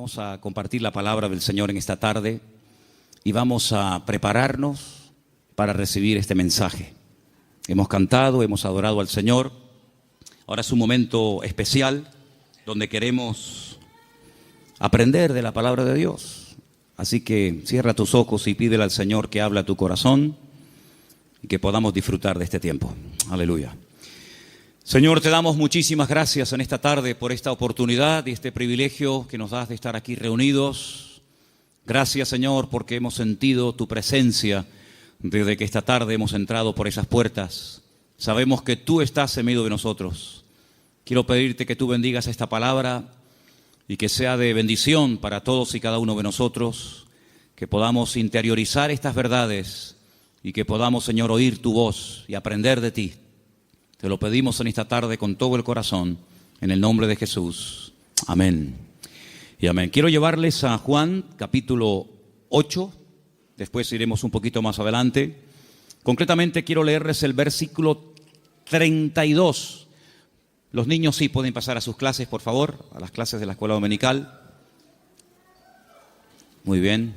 Vamos a compartir la palabra del Señor en esta tarde y vamos a prepararnos para recibir este mensaje. Hemos cantado, hemos adorado al Señor. Ahora es un momento especial donde queremos aprender de la palabra de Dios. Así que cierra tus ojos y pídele al Señor que hable a tu corazón y que podamos disfrutar de este tiempo. Aleluya. Señor, te damos muchísimas gracias en esta tarde por esta oportunidad y este privilegio que nos das de estar aquí reunidos. Gracias, Señor, porque hemos sentido tu presencia desde que esta tarde hemos entrado por esas puertas. Sabemos que tú estás en medio de nosotros. Quiero pedirte que tú bendigas esta palabra y que sea de bendición para todos y cada uno de nosotros, que podamos interiorizar estas verdades y que podamos, Señor, oír tu voz y aprender de ti. Te lo pedimos en esta tarde con todo el corazón, en el nombre de Jesús. Amén y amén. Quiero llevarles a Juan capítulo 8, después iremos un poquito más adelante. Concretamente quiero leerles el versículo 32. Los niños sí pueden pasar a sus clases, por favor, a las clases de la escuela dominical. Muy bien.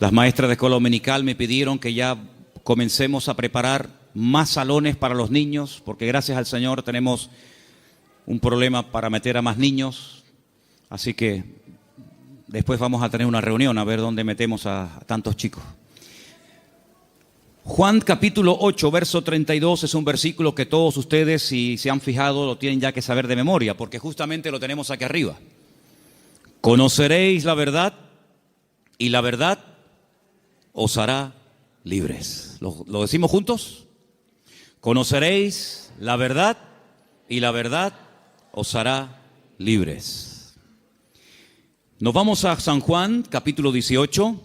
Las maestras de escuela dominical me pidieron que ya comencemos a preparar más salones para los niños, porque gracias al Señor tenemos un problema para meter a más niños. Así que después vamos a tener una reunión a ver dónde metemos a tantos chicos. Juan capítulo 8, verso 32 es un versículo que todos ustedes, si se han fijado, lo tienen ya que saber de memoria, porque justamente lo tenemos aquí arriba. Conoceréis la verdad y la verdad os hará libres. ¿Lo decimos juntos? Conoceréis la verdad y la verdad os hará libres. Nos vamos a San Juan, capítulo 18,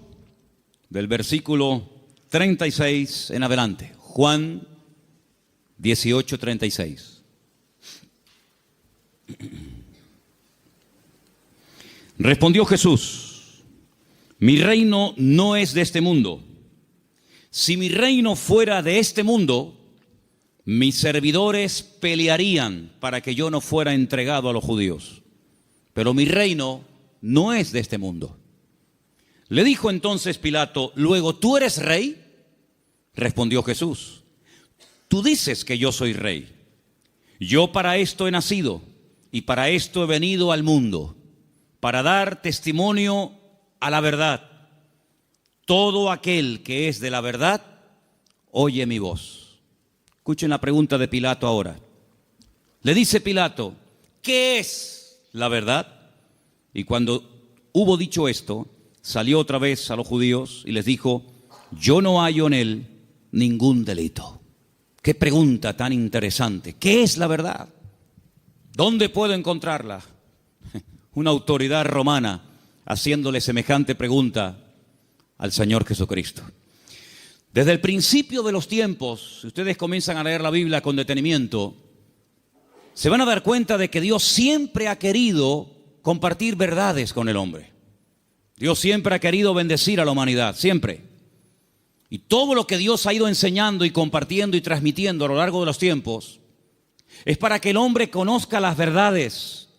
del versículo 36 en adelante. Juan 18, 36. Respondió Jesús: mi reino no es de este mundo. Si mi reino fuera de este mundo, mis servidores pelearían para que yo no fuera entregado a los judíos. Pero mi reino no es de este mundo. Le dijo entonces Pilato: ¿luego tú eres rey? Respondió Jesús: tú dices que yo soy rey. Yo para esto he nacido y para esto he venido al mundo, para dar testimonio a la verdad. Todo aquel que es de la verdad, oye mi voz. Escuchen la pregunta de Pilato ahora. Le dice Pilato: ¿qué es la verdad? Y cuando hubo dicho esto, salió otra vez a los judíos y les dijo: yo no hallo en él ningún delito. Qué pregunta tan interesante. ¿Qué es la verdad? ¿Dónde puedo encontrarla? Una autoridad romana haciéndole semejante pregunta al Señor Jesucristo. Desde el principio de los tiempos, si ustedes comienzan a leer la Biblia con detenimiento, se van a dar cuenta de que Dios siempre ha querido compartir verdades con el hombre. Dios siempre ha querido bendecir a la humanidad, siempre. Y todo lo que Dios ha ido enseñando y compartiendo y transmitiendo a lo largo de los tiempos es para que el hombre conozca las verdades,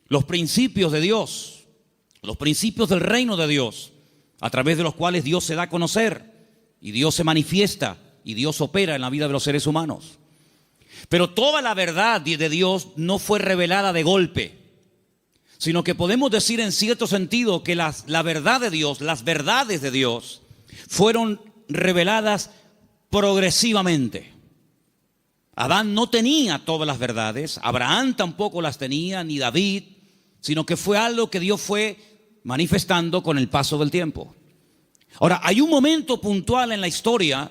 los principios de Dios, los principios del reino de Dios, a través de los cuales Dios se da a conocer y Dios se manifiesta y Dios opera en la vida de los seres humanos. Pero toda la verdad de Dios no fue revelada de golpe, sino que podemos decir en cierto sentido que la verdad de Dios, las verdades de Dios, fueron reveladas progresivamente. Adán no tenía todas las verdades, Abraham tampoco las tenía, ni David, sino que fue algo que Dios fue manifestando con el paso del tiempo. Ahora, hay un momento puntual en la historia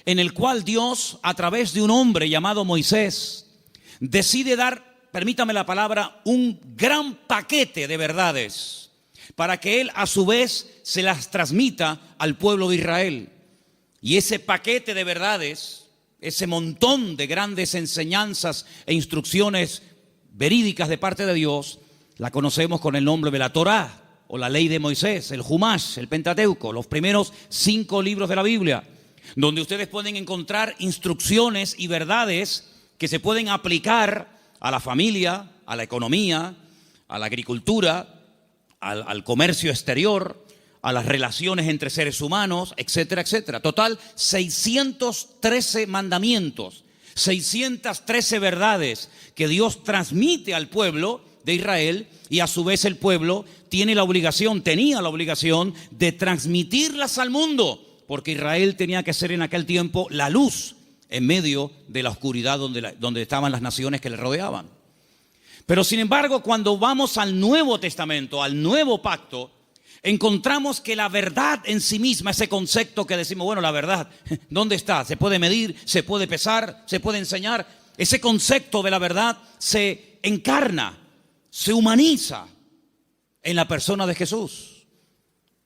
en el cual Dios, a través de un hombre llamado Moisés, decide dar, permítame la palabra, un gran paquete de verdades para que él a su vez se las transmita al pueblo de Israel. Y ese paquete de verdades, ese montón de grandes enseñanzas e instrucciones verídicas de parte de Dios, la conocemos con el nombre de la Torá, o la ley de Moisés, el Humash, el Pentateuco, los primeros 5 libros de la Biblia, donde ustedes pueden encontrar instrucciones y verdades que se pueden aplicar a la familia, a la economía, a la agricultura, al comercio exterior, a las relaciones entre seres humanos, etcétera, etcétera. Total, 613 mandamientos, 613 verdades que Dios transmite al pueblo de Israel, y a su vez el pueblo tenía la obligación de transmitirlas al mundo, porque Israel tenía que ser en aquel tiempo la luz en medio de la oscuridad donde estaban las naciones que le rodeaban. Pero sin embargo, cuando vamos al Nuevo Testamento, al Nuevo Pacto, encontramos que la verdad en sí misma, ese concepto que decimos, bueno, la verdad, ¿dónde está? ¿Se puede medir? ¿Se puede pesar? ¿Se puede enseñar? Ese concepto de la verdad se encarna, se humaniza en la persona de Jesús.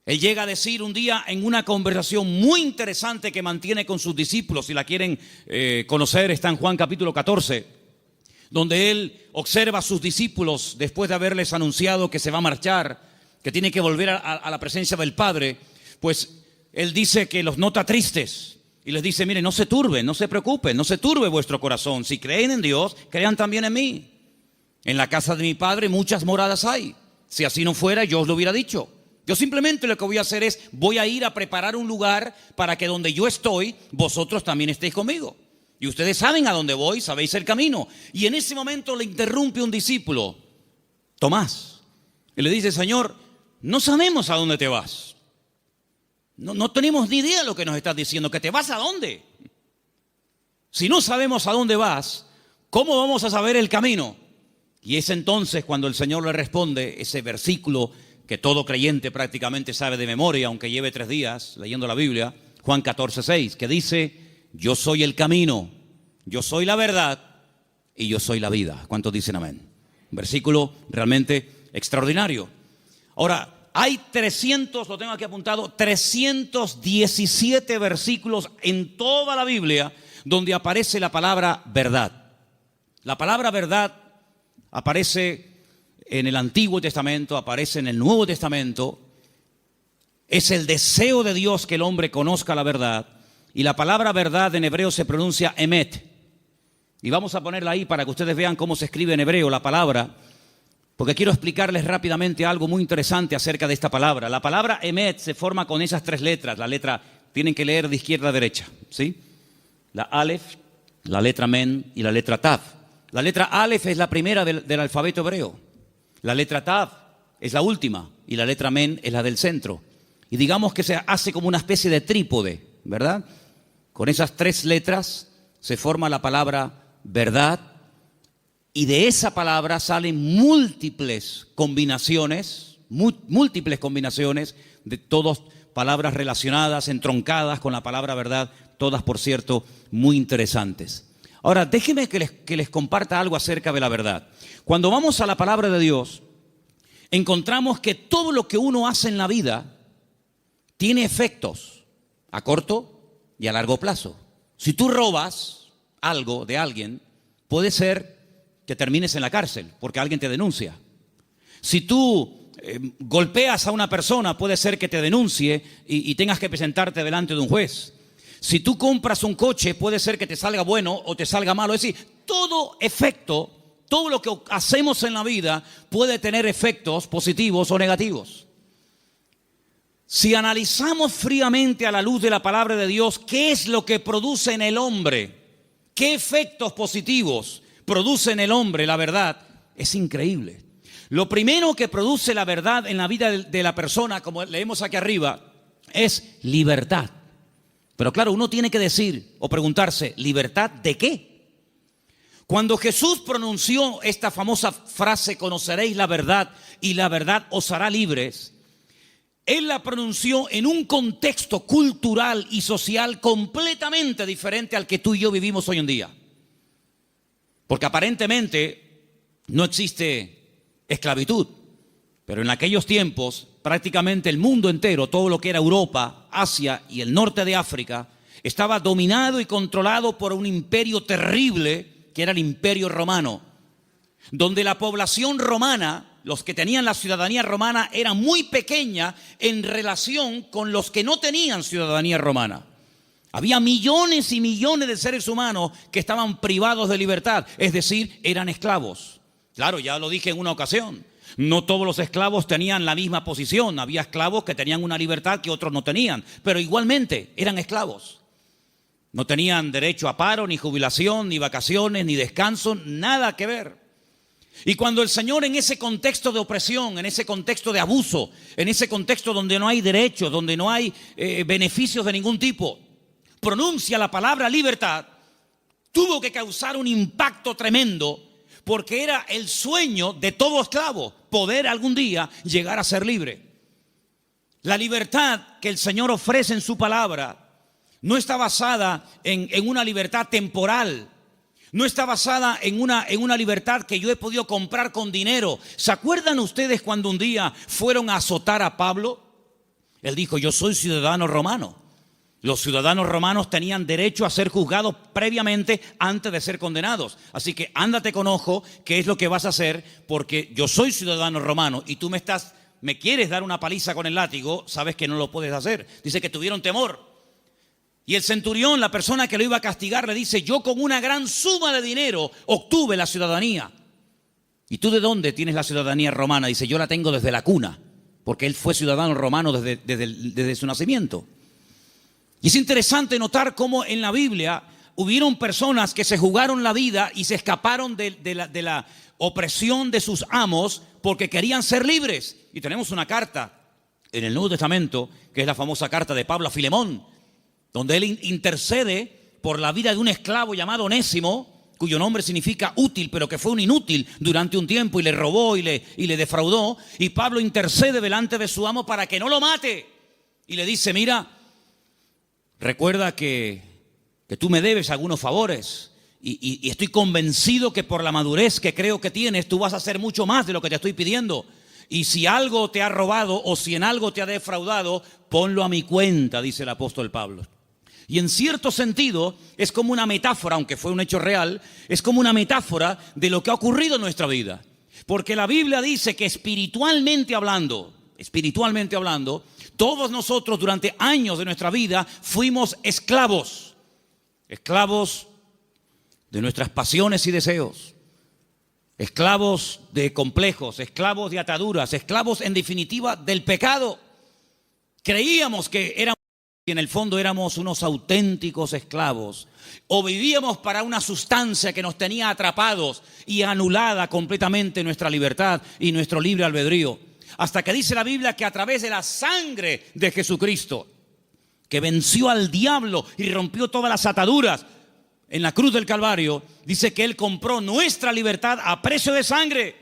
Él llega a decir un día en una conversación muy interesante que mantiene con sus discípulos, si la quieren conocer, está en Juan capítulo 14, donde él observa a sus discípulos después de haberles anunciado que se va a marchar, que tiene que volver a la presencia del Padre. Pues él dice que los nota tristes y les dice, miren, no se turben, no se preocupen, no se turbe vuestro corazón. Si creen en Dios, crean también en mí. En la casa de mi Padre muchas moradas hay. Si así no fuera, yo os lo hubiera dicho. Yo simplemente lo que voy a hacer es, voy a ir a preparar un lugar para que donde yo estoy, vosotros también estéis conmigo. Y ustedes saben a dónde voy, sabéis el camino. Y en ese momento le interrumpe un discípulo, Tomás, y le dice, Señor, no sabemos a dónde te vas. No tenemos ni idea de lo que nos estás diciendo. ¿Que te vas a dónde? Si no sabemos a dónde vas, ¿cómo vamos a saber el camino? Y es entonces cuando el Señor le responde ese versículo que todo creyente prácticamente sabe de memoria, aunque lleve 3 días leyendo la Biblia, Juan 14:6, que dice, yo soy el camino, yo soy la verdad y yo soy la vida. ¿Cuántos dicen amén? Un versículo realmente extraordinario. Ahora, hay 300, lo tengo aquí apuntado, 317 versículos en toda la Biblia donde aparece la palabra verdad. La palabra verdad aparece en el Antiguo Testamento, aparece en el Nuevo Testamento. Es el deseo de Dios que el hombre conozca la verdad. Y la palabra verdad en hebreo se pronuncia emet. Y vamos a ponerla ahí para que ustedes vean cómo se escribe en hebreo la palabra, porque quiero explicarles rápidamente algo muy interesante acerca de esta palabra. La palabra emet se forma con esas 3 letras. La letra, tienen que leer de izquierda a derecha, ¿sí? La alef, la letra men y la letra tav. La letra alef es la primera del alfabeto hebreo. La letra tav es la última y la letra men es la del centro. Y digamos que se hace como una especie de trípode, ¿verdad? Con esas 3 letras se forma la palabra verdad, y de esa palabra salen múltiples combinaciones de todas palabras relacionadas, entroncadas con la palabra verdad, todas, por cierto, muy interesantes. Ahora, déjenme que les comparta algo acerca de la verdad. Cuando vamos a la palabra de Dios, encontramos que todo lo que uno hace en la vida tiene efectos a corto y a largo plazo. Si tú robas algo de alguien, puede ser que termines en la cárcel porque alguien te denuncia. Si tú golpeas a una persona, puede ser que te denuncie y tengas que presentarte delante de un juez. Si tú compras un coche, puede ser que te salga bueno o te salga malo. Es decir, todo efecto, todo lo que hacemos en la vida puede tener efectos positivos o negativos. Si analizamos fríamente a la luz de la palabra de Dios, ¿qué es lo que produce en el hombre? ¿Qué efectos positivos produce en el hombre la verdad? Es increíble. Lo primero que produce la verdad en la vida de la persona, como leemos aquí arriba, es libertad. Pero claro, uno tiene que decir o preguntarse, ¿libertad de qué? Cuando Jesús pronunció esta famosa frase, conoceréis la verdad y la verdad os hará libres, Él la pronunció en un contexto cultural y social completamente diferente al que tú y yo vivimos hoy en día. Porque aparentemente no existe esclavitud, pero en aquellos tiempos prácticamente el mundo entero, todo lo que era Europa, Asia y el norte de África, estaba dominado y controlado por un imperio terrible que era el Imperio Romano, donde la población romana, los que tenían la ciudadanía romana, era muy pequeña en relación con los que no tenían ciudadanía romana. Había millones y millones de seres humanos que estaban privados de libertad, es decir, eran esclavos. Claro, ya lo dije en una ocasión. No todos los esclavos tenían la misma posición. Había esclavos que tenían una libertad que otros no tenían, pero igualmente eran esclavos. No tenían derecho a paro, ni jubilación, ni vacaciones, ni descanso, nada que ver. Y cuando el Señor, en ese contexto de opresión, en ese contexto de abuso, en ese contexto donde no hay derechos, donde no hay beneficios de ningún tipo, pronuncia la palabra libertad, tuvo que causar un impacto tremendo, porque era el sueño de todo esclavo, poder algún día llegar a ser libre. La libertad que el Señor ofrece en su palabra no está basada en una libertad temporal, no está basada en una libertad que yo he podido comprar con dinero. ¿Se acuerdan ustedes cuando un día fueron a azotar a Pablo? Él dijo: yo soy ciudadano romano. Los ciudadanos romanos tenían derecho a ser juzgados previamente antes de ser condenados. Así que ándate con ojo qué es lo que vas a hacer, porque yo soy ciudadano romano y tú me quieres dar una paliza con el látigo, sabes que no lo puedes hacer. Dice que tuvieron temor. Y el centurión, la persona que lo iba a castigar, le dice: yo con una gran suma de dinero obtuve la ciudadanía. ¿Y tú de dónde tienes la ciudadanía romana? Dice: yo la tengo desde la cuna, porque él fue ciudadano romano desde su nacimiento. Y es interesante notar cómo en la Biblia hubieron personas que se jugaron la vida y se escaparon de la opresión de sus amos porque querían ser libres. Y tenemos una carta en el Nuevo Testamento, que es la famosa carta de Pablo a Filemón, donde él intercede por la vida de un esclavo llamado Onésimo, cuyo nombre significa útil, pero que fue un inútil durante un tiempo y le robó y le defraudó. Y Pablo intercede delante de su amo para que no lo mate. Y le dice: mira, recuerda que tú me debes algunos favores y estoy convencido que por la madurez que creo que tienes, tú vas a hacer mucho más de lo que te estoy pidiendo. Y si algo te ha robado o si en algo te ha defraudado, ponlo a mi cuenta, dice el apóstol Pablo. Y en cierto sentido es como una metáfora, aunque fue un hecho real, es como una metáfora de lo que ha ocurrido en nuestra vida. Porque la Biblia dice que espiritualmente hablando, todos nosotros durante años de nuestra vida fuimos esclavos de nuestras pasiones y deseos, esclavos de complejos, esclavos de ataduras, esclavos en definitiva del pecado. Creíamos que éramos, y en el fondo éramos unos auténticos esclavos, o vivíamos para una sustancia que nos tenía atrapados y anulada completamente nuestra libertad y nuestro libre albedrío. Hasta que dice la Biblia que a través de la sangre de Jesucristo, que venció al diablo y rompió todas las ataduras en la cruz del Calvario, dice que Él compró nuestra libertad a precio de sangre.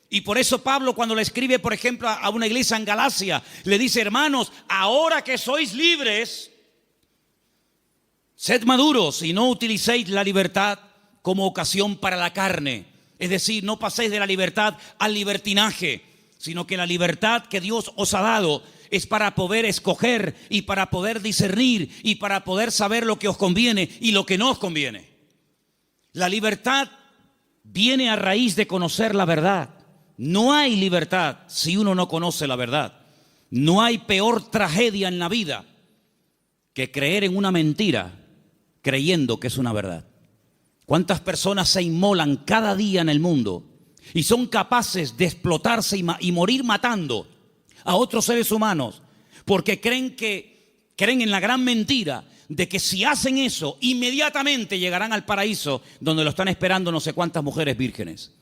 Y por eso Pablo, cuando le escribe, por ejemplo, a una iglesia en Galacia, le dice: hermanos, ahora que sois libres, sed maduros y no utilicéis la libertad como ocasión para la carne. Es decir, no paséis de la libertad al libertinaje, sino que la libertad que Dios os ha dado es para poder escoger y para poder discernir y para poder saber lo que os conviene y lo que no os conviene. La libertad viene a raíz de conocer la verdad. No hay libertad si uno no conoce la verdad. No hay peor tragedia en la vida que creer en una mentira creyendo que es una verdad. ¿Cuántas personas se inmolan cada día en el mundo y son capaces de explotarse y morir matando a otros seres humanos porque creen en la gran mentira de que si hacen eso inmediatamente llegarán al paraíso donde lo están esperando no sé cuántas mujeres vírgenes?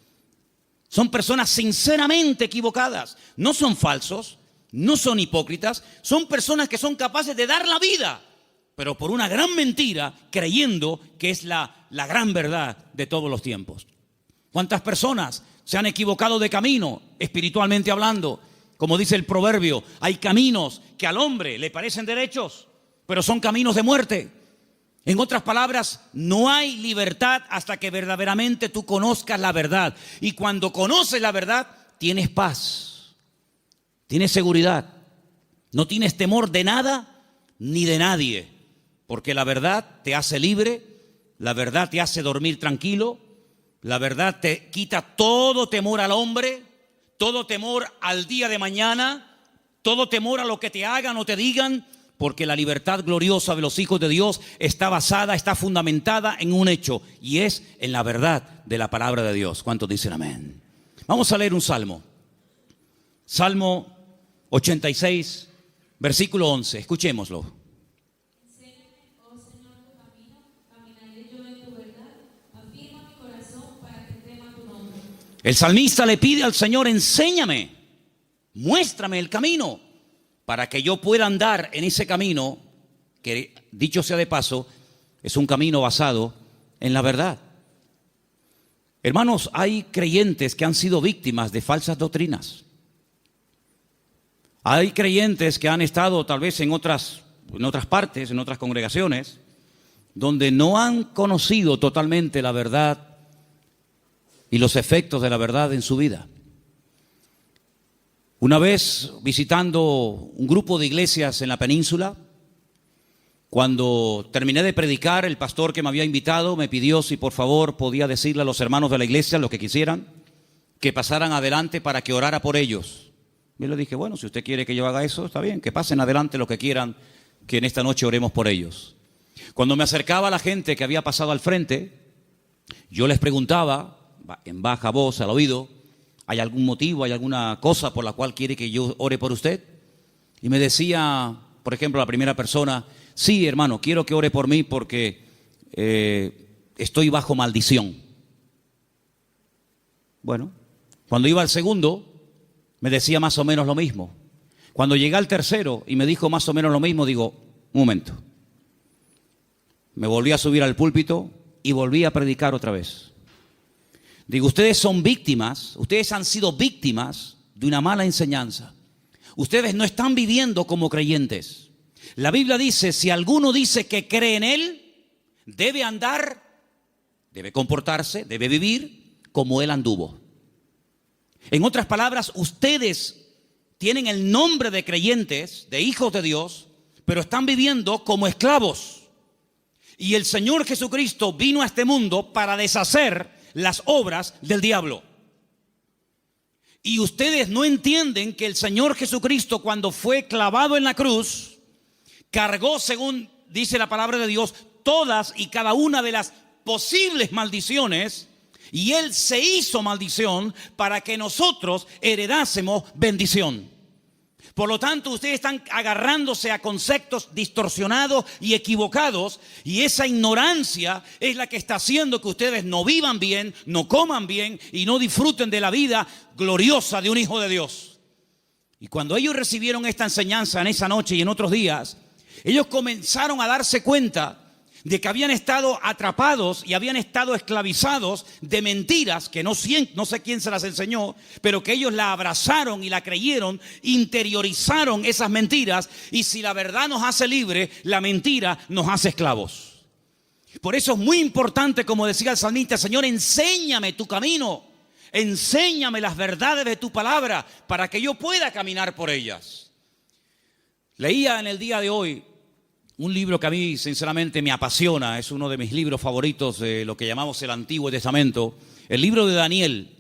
Son personas sinceramente equivocadas. No son falsos, no son hipócritas. Son personas que son capaces de dar la vida, pero por una gran mentira, creyendo que es la gran verdad de todos los tiempos. ¿Cuántas personas se han equivocado de camino, espiritualmente hablando? Como dice el proverbio, hay caminos que al hombre le parecen derechos, pero son caminos de muerte. En otras palabras, no hay libertad hasta que verdaderamente tú conozcas la verdad. Y cuando conoces la verdad, tienes paz, tienes seguridad, no tienes temor de nada ni de nadie, porque la verdad te hace libre, la verdad te hace dormir tranquilo, la verdad te quita todo temor al hombre, todo temor al día de mañana, todo temor a lo que te hagan o te digan. Porque la libertad gloriosa de los hijos de Dios está basada, está fundamentada en un hecho, y es en la verdad de la palabra de Dios. ¿Cuántos dicen amén? Vamos a leer un salmo. Salmo 86, versículo 11. Escuchémoslo. Enséñame, oh Señor, tu camino, caminaré yo en tu verdad. Afirma mi corazón para que tema tu nombre. El salmista le pide al Señor: enséñame, muéstrame el camino, para que yo pueda andar en ese camino, que dicho sea de paso, es un camino basado en la verdad. Hermanos, hay creyentes que han sido víctimas de falsas doctrinas. Hay creyentes que han estado tal vez en otras partes, en otras congregaciones, donde no han conocido totalmente la verdad y los efectos de la verdad en su vida. Una vez visitando un grupo de iglesias en la península, cuando terminé de predicar, el pastor que me había invitado me pidió si por favor podía decirle a los hermanos de la iglesia, los que quisieran, que pasaran adelante para que orara por ellos. Yo le dije: bueno, si usted quiere que yo haga eso, está bien, que pasen adelante los que quieran, que en esta noche oremos por ellos. Cuando me acercaba a la gente que había pasado al frente, yo les preguntaba en baja voz al oído: ¿hay algún motivo, hay alguna cosa por la cual quiere que yo ore por usted? Y me decía, por ejemplo, la primera persona: sí, hermano, quiero que ore por mí porque estoy bajo maldición. Bueno, cuando iba al segundo, me decía más o menos lo mismo. Cuando llegué al tercero y me dijo más o menos lo mismo, digo: un momento. Me volví a subir al púlpito y volví a predicar otra vez. Digo: ustedes son víctimas, ustedes han sido víctimas de una mala enseñanza. Ustedes no están viviendo como creyentes. La Biblia dice: si alguno dice que cree en Él, debe andar, debe comportarse, debe vivir como Él anduvo. En otras palabras, ustedes tienen el nombre de creyentes, de hijos de Dios, pero están viviendo como esclavos. Y el Señor Jesucristo vino a este mundo para deshacer las obras del diablo. Y ustedes no entienden que el Señor Jesucristo, cuando fue clavado en la cruz, cargó, según dice la palabra de Dios, todas y cada una de las posibles maldiciones, y Él se hizo maldición para que nosotros heredásemos bendición. Por lo tanto, ustedes están agarrándose a conceptos distorsionados y equivocados, y esa ignorancia es la que está haciendo que ustedes no vivan bien, no coman bien y no disfruten de la vida gloriosa de un hijo de Dios. Y cuando ellos recibieron esta enseñanza en esa noche y en otros días, ellos comenzaron a darse cuenta de que habían estado atrapados y habían estado esclavizados de mentiras que no sé quién se las enseñó, pero que ellos la abrazaron y la creyeron, interiorizaron esas mentiras, y si la verdad nos hace libres, la mentira nos hace esclavos. Por eso es muy importante, como decía el salmista: Señor, enséñame tu camino, enséñame las verdades de tu palabra para que yo pueda caminar por ellas. Leía en el día de hoy un libro que a mí sinceramente me apasiona, es uno de mis libros favoritos de lo que llamamos el Antiguo Testamento, el libro de Daniel.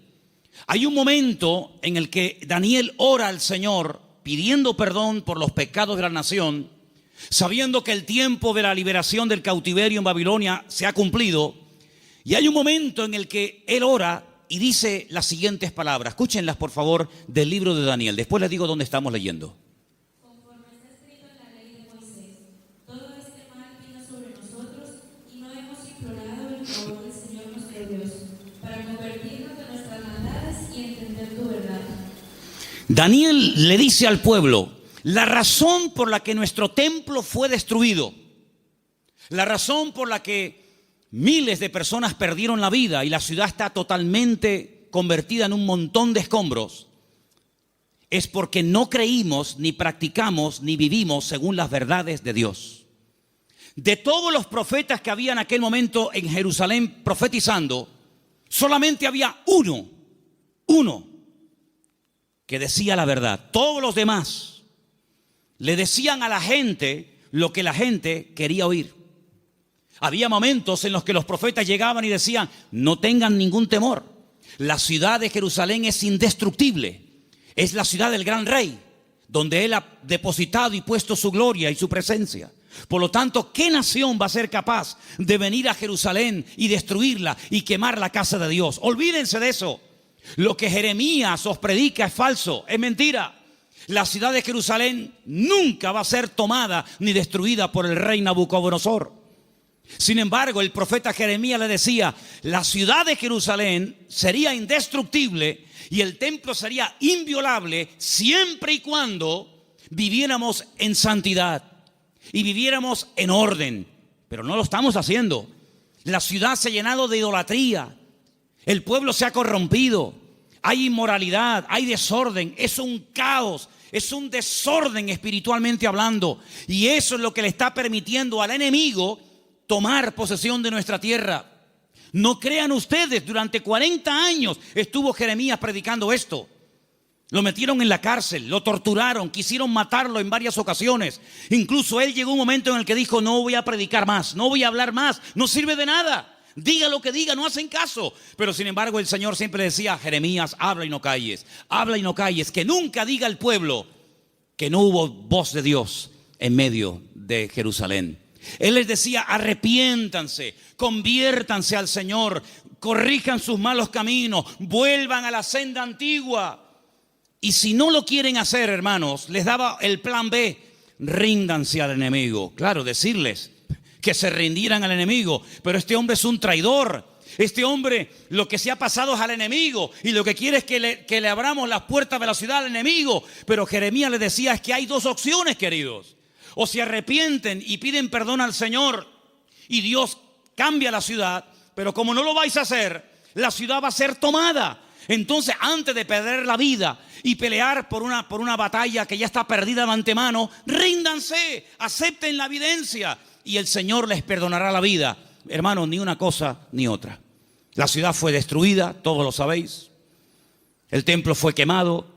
Hay un momento en el que Daniel ora al Señor pidiendo perdón por los pecados de la nación, sabiendo que el tiempo de la liberación del cautiverio en Babilonia se ha cumplido. Y hay un momento en el que él ora y dice las siguientes palabras. Escúchenlas por favor del libro de Daniel, después les digo dónde estamos leyendo. Daniel le dice al pueblo: la razón por la que nuestro templo fue destruido, la razón por la que miles de personas perdieron la vida y la ciudad está totalmente convertida en un montón de escombros, es porque no creímos, ni practicamos, ni vivimos según las verdades de Dios. De todos los profetas que había en aquel momento en Jerusalén profetizando, solamente había uno que decía la verdad. Todos los demás le decían a la gente lo que la gente quería oír. Había momentos en los que los profetas llegaban y decían: no tengan ningún temor, la ciudad de Jerusalén es indestructible, es la ciudad del gran rey, donde Él ha depositado y puesto su gloria y su presencia. Por lo tanto, ¿qué nación va a ser capaz de venir a Jerusalén y destruirla y quemar la casa de Dios? Olvídense de eso. Lo que Jeremías os predica es falso, es mentira. La ciudad de Jerusalén nunca va a ser tomada ni destruida por el rey Nabucodonosor. Sin embargo, el profeta Jeremías le decía, la ciudad de Jerusalén sería indestructible y el templo sería inviolable siempre y cuando viviéramos en santidad y viviéramos en orden. Pero no lo estamos haciendo. La ciudad se ha llenado de idolatría. El pueblo se ha corrompido. Hay inmoralidad, hay desorden. Es un caos, es un desorden espiritualmente hablando. Y eso es lo que le está permitiendo al enemigo tomar posesión de nuestra tierra. No crean ustedes, durante 40 años estuvo Jeremías predicando esto. Lo metieron en la cárcel, lo torturaron, quisieron matarlo en varias ocasiones. Incluso él llegó un momento en el que dijo, no voy a predicar más, no voy a hablar más, no sirve de nada. Diga lo que diga, no hacen caso. Pero sin embargo el Señor siempre decía, Jeremías, habla y no calles, habla y no calles. Que nunca diga el pueblo que no hubo voz de Dios en medio de Jerusalén. Él les decía, arrepiéntanse, conviértanse al Señor, corrijan sus malos caminos, vuelvan a la senda antigua. Y si no lo quieren hacer, hermanos, les daba el plan B, ríndanse al enemigo. Claro, decirles que se rindieran al enemigo, pero este hombre es un traidor. Este hombre lo que se ha pasado es al enemigo y lo que quiere es que le abramos las puertas de la ciudad al enemigo. Pero Jeremías le decía, es que hay dos opciones, queridos. O se arrepienten y piden perdón al Señor y Dios cambia la ciudad, pero como no lo vais a hacer, la ciudad va a ser tomada. Entonces, antes de perder la vida y pelear por una batalla que ya está perdida de antemano, ríndanse, acepten la evidencia y el Señor les perdonará la vida. Hermanos, ni una cosa ni otra. La ciudad fue destruida, todos lo sabéis. El templo fue quemado,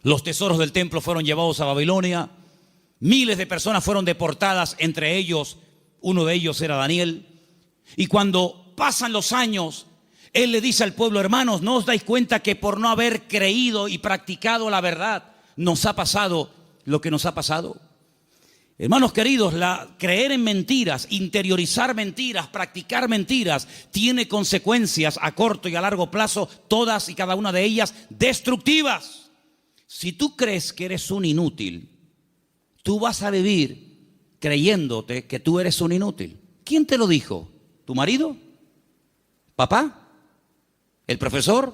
los tesoros del templo fueron llevados a Babilonia. Miles de personas fueron deportadas, entre ellos, uno de ellos era Daniel. Y cuando pasan los años, él le dice al pueblo, hermanos, ¿no os dais cuenta que por no haber creído y practicado la verdad, nos ha pasado lo que nos ha pasado? Hermanos queridos, creer en mentiras, interiorizar mentiras, practicar mentiras, tiene consecuencias a corto y a largo plazo, todas y cada una de ellas destructivas. Si tú crees que eres un inútil, tú vas a vivir creyéndote que tú eres un inútil. ¿Quién te lo dijo? ¿Tu marido? ¿Papá? ¿El profesor?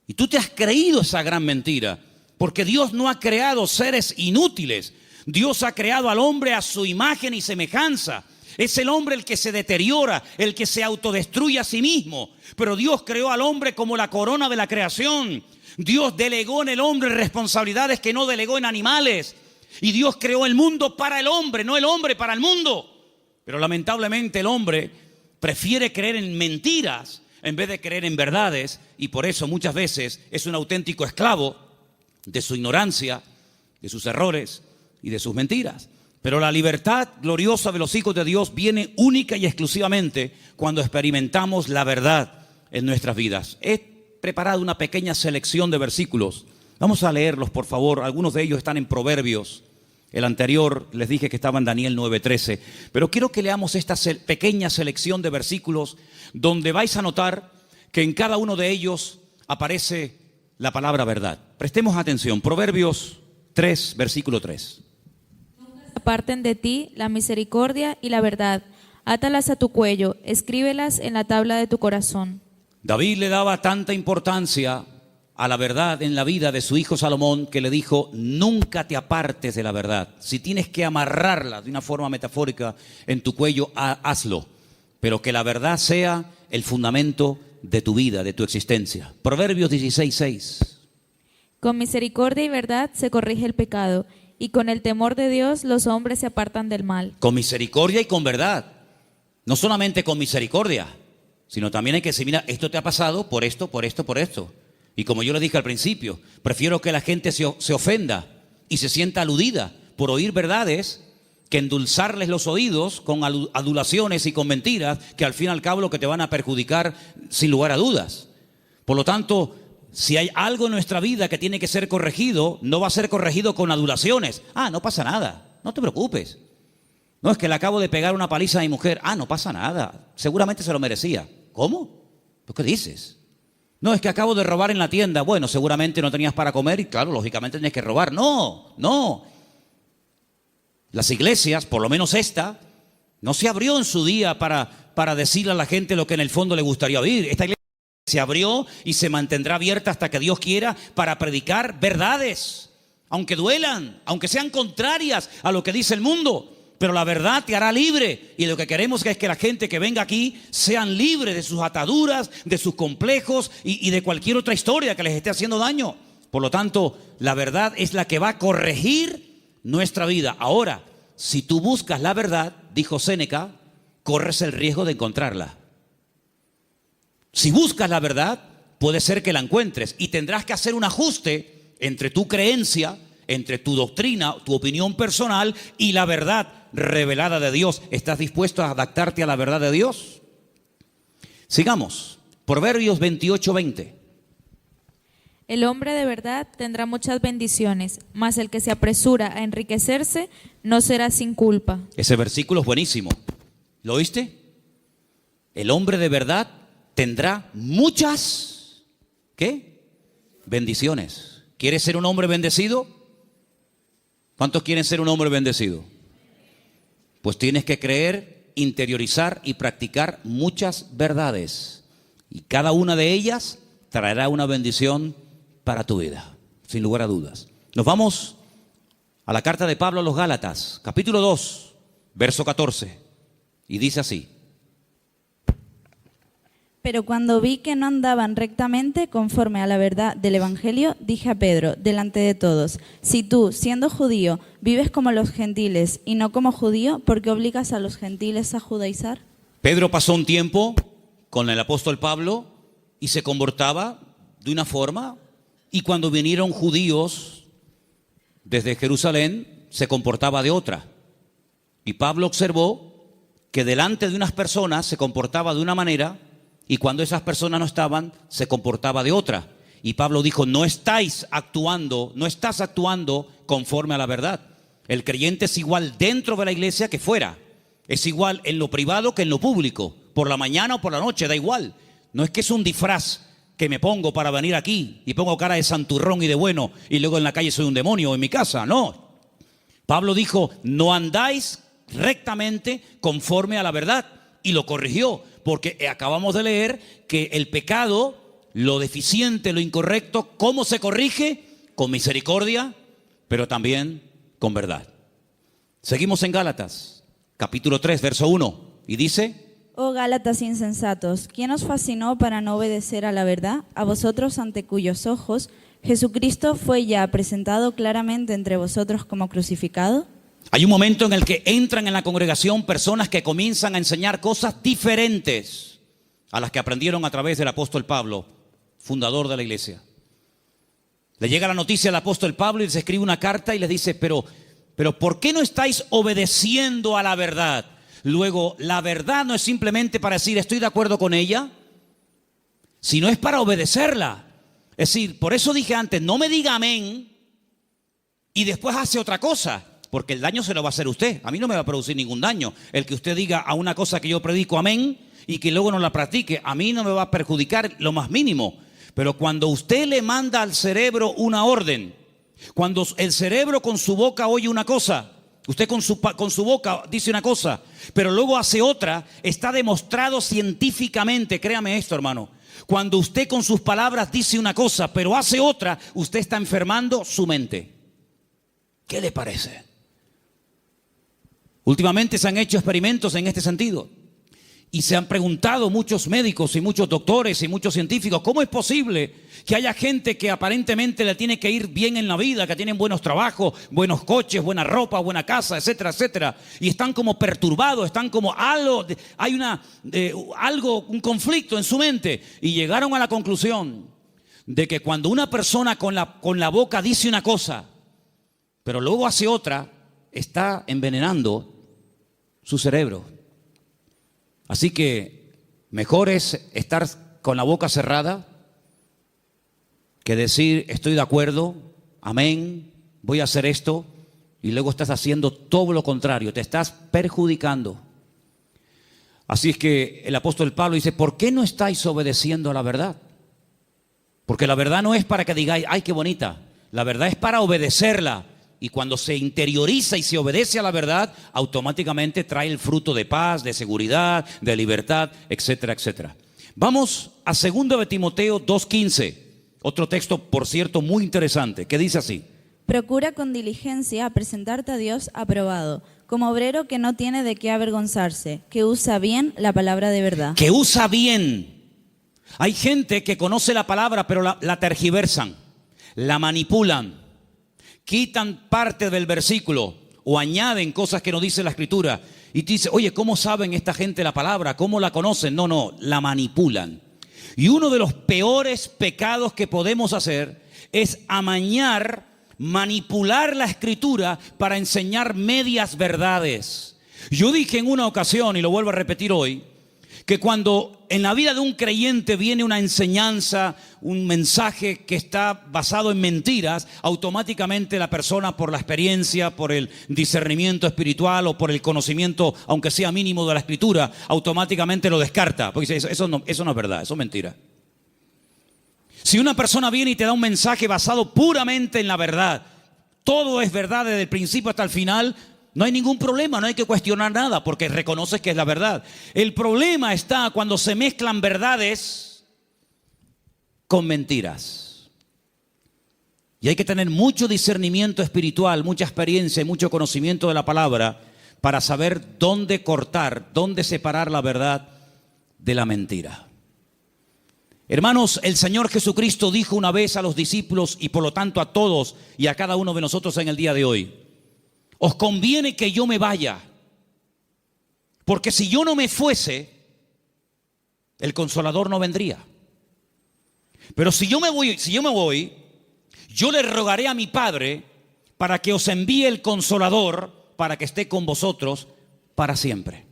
Y tú te has creído esa gran mentira, porque Dios no ha creado seres inútiles. Dios ha creado al hombre a su imagen y semejanza. Es el hombre el que se deteriora, el que se autodestruye a sí mismo. Pero Dios creó al hombre como la corona de la creación. Dios delegó en el hombre responsabilidades que no delegó en animales. Y Dios creó el mundo para el hombre, no el hombre para el mundo. Pero lamentablemente el hombre prefiere creer en mentiras en vez de creer en verdades. Y por eso muchas veces es un auténtico esclavo de su ignorancia, de sus errores y de sus mentiras. Pero la libertad gloriosa de los hijos de Dios viene única y exclusivamente cuando experimentamos la verdad en nuestras vidas. He preparado una pequeña selección de versículos. Vamos a leerlos, por favor. Algunos de ellos están en Proverbios. El anterior les dije que estaba en Daniel 9:13. Pero quiero que leamos esta pequeña selección de versículos donde vais a notar que en cada uno de ellos aparece la palabra verdad. Prestemos atención. Proverbios 3, versículo 3. Aparten de ti la misericordia y la verdad. Átalas a tu cuello, escríbelas en la tabla de tu corazón. David le daba tanta importancia a la verdad en la vida de su hijo Salomón que le dijo, nunca te apartes de la verdad. Si tienes que amarrarla de una forma metafórica en tu cuello, hazlo. Pero que la verdad sea el fundamento de tu vida, de tu existencia. Proverbios 16:6. Con misericordia y verdad se corrige el pecado, y con el temor de Dios los hombres se apartan del mal. Con misericordia y con verdad. No solamente con misericordia, sino también hay que decir, mira, esto te ha pasado por esto, por esto, por esto. Y como yo le dije al principio, prefiero que la gente se ofenda y se sienta aludida por oír verdades que endulzarles los oídos con adulaciones y con mentiras que al fin y al cabo lo que te van a perjudicar sin lugar a dudas. Por lo tanto, si hay algo en nuestra vida que tiene que ser corregido, no va a ser corregido con adulaciones. No pasa nada, no te preocupes. No, es que le acabo de pegar una paliza a mi mujer. No pasa nada, seguramente se lo merecía. ¿Cómo? ¿Pues qué dices? No, es que acabo de robar en la tienda. Bueno, seguramente no tenías para comer y claro, lógicamente tenías que robar. No, no. Las iglesias, por lo menos esta, no se abrió en su día para decirle a la gente lo que en el fondo le gustaría oír. Esta iglesia se abrió y se mantendrá abierta hasta que Dios quiera para predicar verdades, aunque duelan, aunque sean contrarias a lo que dice el mundo. Pero la verdad te hará libre y lo que queremos es que la gente que venga aquí sean libres de sus ataduras, de sus complejos y de cualquier otra historia que les esté haciendo daño. Por lo tanto, la verdad es la que va a corregir nuestra vida. Ahora, si tú buscas la verdad, dijo Séneca, corres el riesgo de encontrarla. Si buscas la verdad, puede ser que la encuentres y tendrás que hacer un ajuste entre tu creencia, entre tu doctrina, tu opinión personal y la verdad revelada de Dios. ¿Estás dispuesto a adaptarte a la verdad de Dios? Sigamos. Proverbios 28:20. El hombre de verdad tendrá muchas bendiciones, mas el que se apresura a enriquecerse no será sin culpa. Ese versículo es buenísimo. ¿Lo oíste? El hombre de verdad tendrá muchas, ¿qué? Bendiciones. ¿Quieres ser un hombre bendecido? ¿Cuántos quieren ser un hombre bendecido? Pues tienes que creer, interiorizar y practicar muchas verdades. Y cada una de ellas traerá una bendición para tu vida, sin lugar a dudas. Nos vamos a la carta de Pablo a los Gálatas, capítulo 2, verso 14. Y dice así. Pero cuando vi que no andaban rectamente conforme a la verdad del Evangelio, dije a Pedro, delante de todos, si tú, siendo judío, vives como los gentiles y no como judío, ¿por qué obligas a los gentiles a judaizar? Pedro pasó un tiempo con el apóstol Pablo y se comportaba de una forma, y cuando vinieron judíos desde Jerusalén, se comportaba de otra. Y Pablo observó que delante de unas personas se comportaba de una manera, y cuando esas personas no estaban, se comportaba de otra. Y Pablo dijo, no estás actuando conforme a la verdad. El creyente es igual dentro de la iglesia que fuera. Es igual en lo privado que en lo público. Por la mañana o por la noche, da igual. No es que es un disfraz que me pongo para venir aquí y pongo cara de santurrón y de bueno y luego en la calle soy un demonio en mi casa. No. Pablo dijo, no andáis rectamente conforme a la verdad. Y lo corrigió, porque acabamos de leer que el pecado, lo deficiente, lo incorrecto, ¿cómo se corrige? Con misericordia, pero también con verdad. Seguimos en Gálatas, capítulo 3, verso 1, y dice: Oh Gálatas insensatos, ¿quién os fascinó para no obedecer a la verdad? A vosotros ante cuyos ojos Jesucristo fue ya presentado claramente entre vosotros como crucificado. Hay un momento en el que entran en la congregación personas que comienzan a enseñar cosas diferentes a las que aprendieron a través del apóstol Pablo, fundador de la iglesia. Le llega la noticia al apóstol Pablo y les escribe una carta y les dice, pero ¿por qué no estáis obedeciendo a la verdad? Luego, la verdad no es simplemente para decir estoy de acuerdo con ella, sino es para obedecerla. Es decir, por eso dije antes, no me diga amén y después hace otra cosa. Porque el daño se lo va a hacer usted. A mí no me va a producir ningún daño. El que usted diga a una cosa que yo predico amén y que luego no la practique, a mí no me va a perjudicar lo más mínimo. Pero cuando usted le manda al cerebro una orden, cuando el cerebro con su boca oye una cosa, usted con su boca dice una cosa, pero luego hace otra, está demostrado científicamente, créame esto, hermano. Cuando usted con sus palabras dice una cosa, pero hace otra, usted está enfermando su mente. ¿Qué le parece? Últimamente se han hecho experimentos en este sentido y se han preguntado muchos médicos y muchos doctores y muchos científicos, ¿cómo es posible que haya gente que aparentemente le tiene que ir bien en la vida, que tienen buenos trabajos, buenos coches, buena ropa, buena casa, etcétera, etcétera, y están como perturbados, están como hay un conflicto en su mente? Y llegaron a la conclusión de que cuando una persona con la boca dice una cosa, pero luego hace otra, está envenenando su cerebro. Así que mejor es estar con la boca cerrada que decir estoy de acuerdo, amén, voy a hacer esto, y luego estás haciendo todo lo contrario, te estás perjudicando. Así es que el apóstol Pablo dice, ¿por qué no estáis obedeciendo a la verdad? Porque la verdad no es para que digáis, ay, qué bonita. La verdad es para obedecerla. Y cuando se interioriza y se obedece a la verdad, automáticamente trae el fruto de paz, de seguridad, de libertad, etcétera, etcétera. Vamos a 2 de Timoteo 2:15. Otro texto, por cierto, muy interesante, que dice así. Procura con diligencia presentarte a Dios aprobado, como obrero que no tiene de qué avergonzarse, que usa bien la palabra de verdad. Que usa bien. Hay gente que conoce la palabra, pero la tergiversan, la manipulan, quitan parte del versículo o añaden cosas que no dice la Escritura. Y te dice, oye, ¿cómo saben esta gente la palabra? ¿Cómo la conocen? No, la manipulan. Y uno de los peores pecados que podemos hacer es amañar, manipular la Escritura para enseñar medias verdades. Yo dije en una ocasión, y lo vuelvo a repetir hoy, que cuando en la vida de un creyente viene una enseñanza, un mensaje que está basado en mentiras, automáticamente la persona, por la experiencia, por el discernimiento espiritual o por el conocimiento, aunque sea mínimo, de la Escritura, automáticamente lo descarta, porque dice, eso no es verdad, eso es mentira. Si una persona viene y te da un mensaje basado puramente en la verdad, todo es verdad desde el principio hasta el final, no hay ningún problema, no hay que cuestionar nada porque reconoces que es la verdad. El problema está cuando se mezclan verdades con mentiras. Y hay que tener mucho discernimiento espiritual, mucha experiencia y mucho conocimiento de la palabra para saber dónde cortar, dónde separar la verdad de la mentira. Hermanos, el Señor Jesucristo dijo una vez a los discípulos y por lo tanto a todos y a cada uno de nosotros en el día de hoy: os conviene que yo me vaya, porque si yo no me fuese, el Consolador no vendría. Pero si yo me voy, yo le rogaré a mi Padre para que os envíe el Consolador para que esté con vosotros para siempre.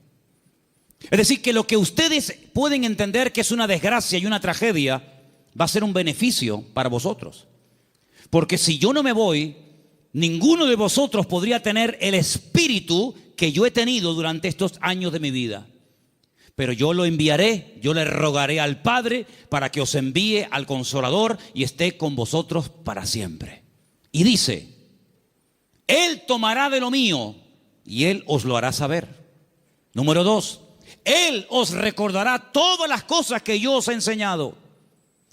Es decir, que lo que ustedes pueden entender que es una desgracia y una tragedia, va a ser un beneficio para vosotros. Porque si yo no me voy, ninguno de vosotros podría tener el espíritu que yo he tenido durante estos años de mi vida. Pero yo lo enviaré, yo le rogaré al Padre para que os envíe al Consolador y esté con vosotros para siempre. Y dice, Él tomará de lo mío y Él os lo hará saber. Número 2, Él os recordará todas las cosas que yo os he enseñado.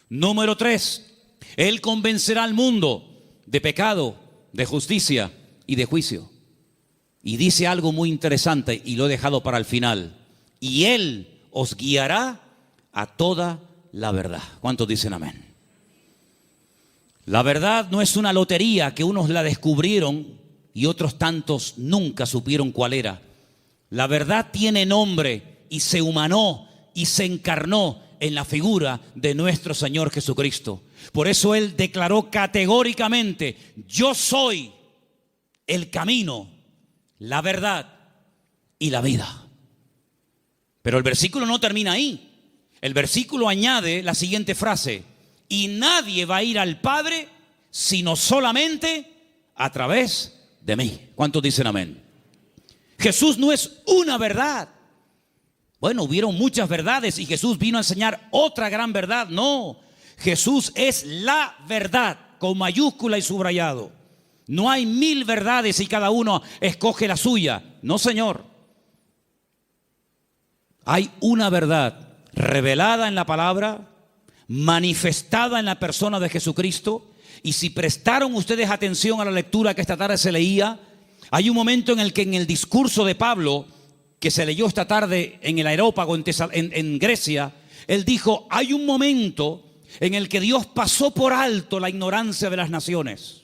Número 3, Él convencerá al mundo de pecado, de justicia y de juicio. Y dice algo muy interesante y lo he dejado para el final. Y Él os guiará a toda la verdad. ¿Cuántos dicen amén? La verdad no es una lotería que unos la descubrieron y otros tantos nunca supieron cuál era. La verdad tiene nombre y se humanó y se encarnó en la figura de nuestro Señor Jesucristo. Por eso Él declaró categóricamente: yo soy el camino, la verdad y la vida. Pero el versículo no termina ahí. El versículo añade la siguiente frase: y nadie va a ir al Padre sino solamente a través de mí. ¿Cuántos dicen amén? Jesús no es una verdad. Bueno, hubieron muchas verdades y Jesús vino a enseñar otra gran verdad. No, Jesús es la verdad, con mayúscula y subrayado. No hay 1000 verdades y cada uno escoge la suya. No, Señor. Hay una verdad revelada en la palabra, manifestada en la persona de Jesucristo. Y si prestaron ustedes atención a la lectura que esta tarde se leía, hay un momento en el que en el discurso de Pablo, que se leyó esta tarde en el Areópago en Grecia, él dijo, hay un momento en el que Dios pasó por alto la ignorancia de las naciones.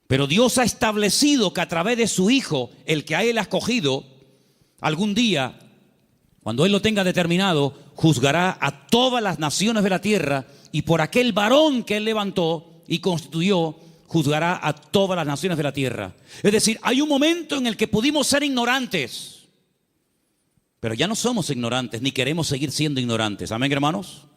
Pero Dios ha establecido que a través de su Hijo, el que a Él ha escogido, algún día, cuando Él lo tenga determinado, juzgará a todas las naciones de la tierra, y por aquel varón que Él levantó y constituyó, juzgará a todas las naciones de la tierra. Es decir, hay un momento en el que pudimos ser ignorantes, pero ya no somos ignorantes, ni queremos seguir siendo ignorantes. ¿Amén, hermanos?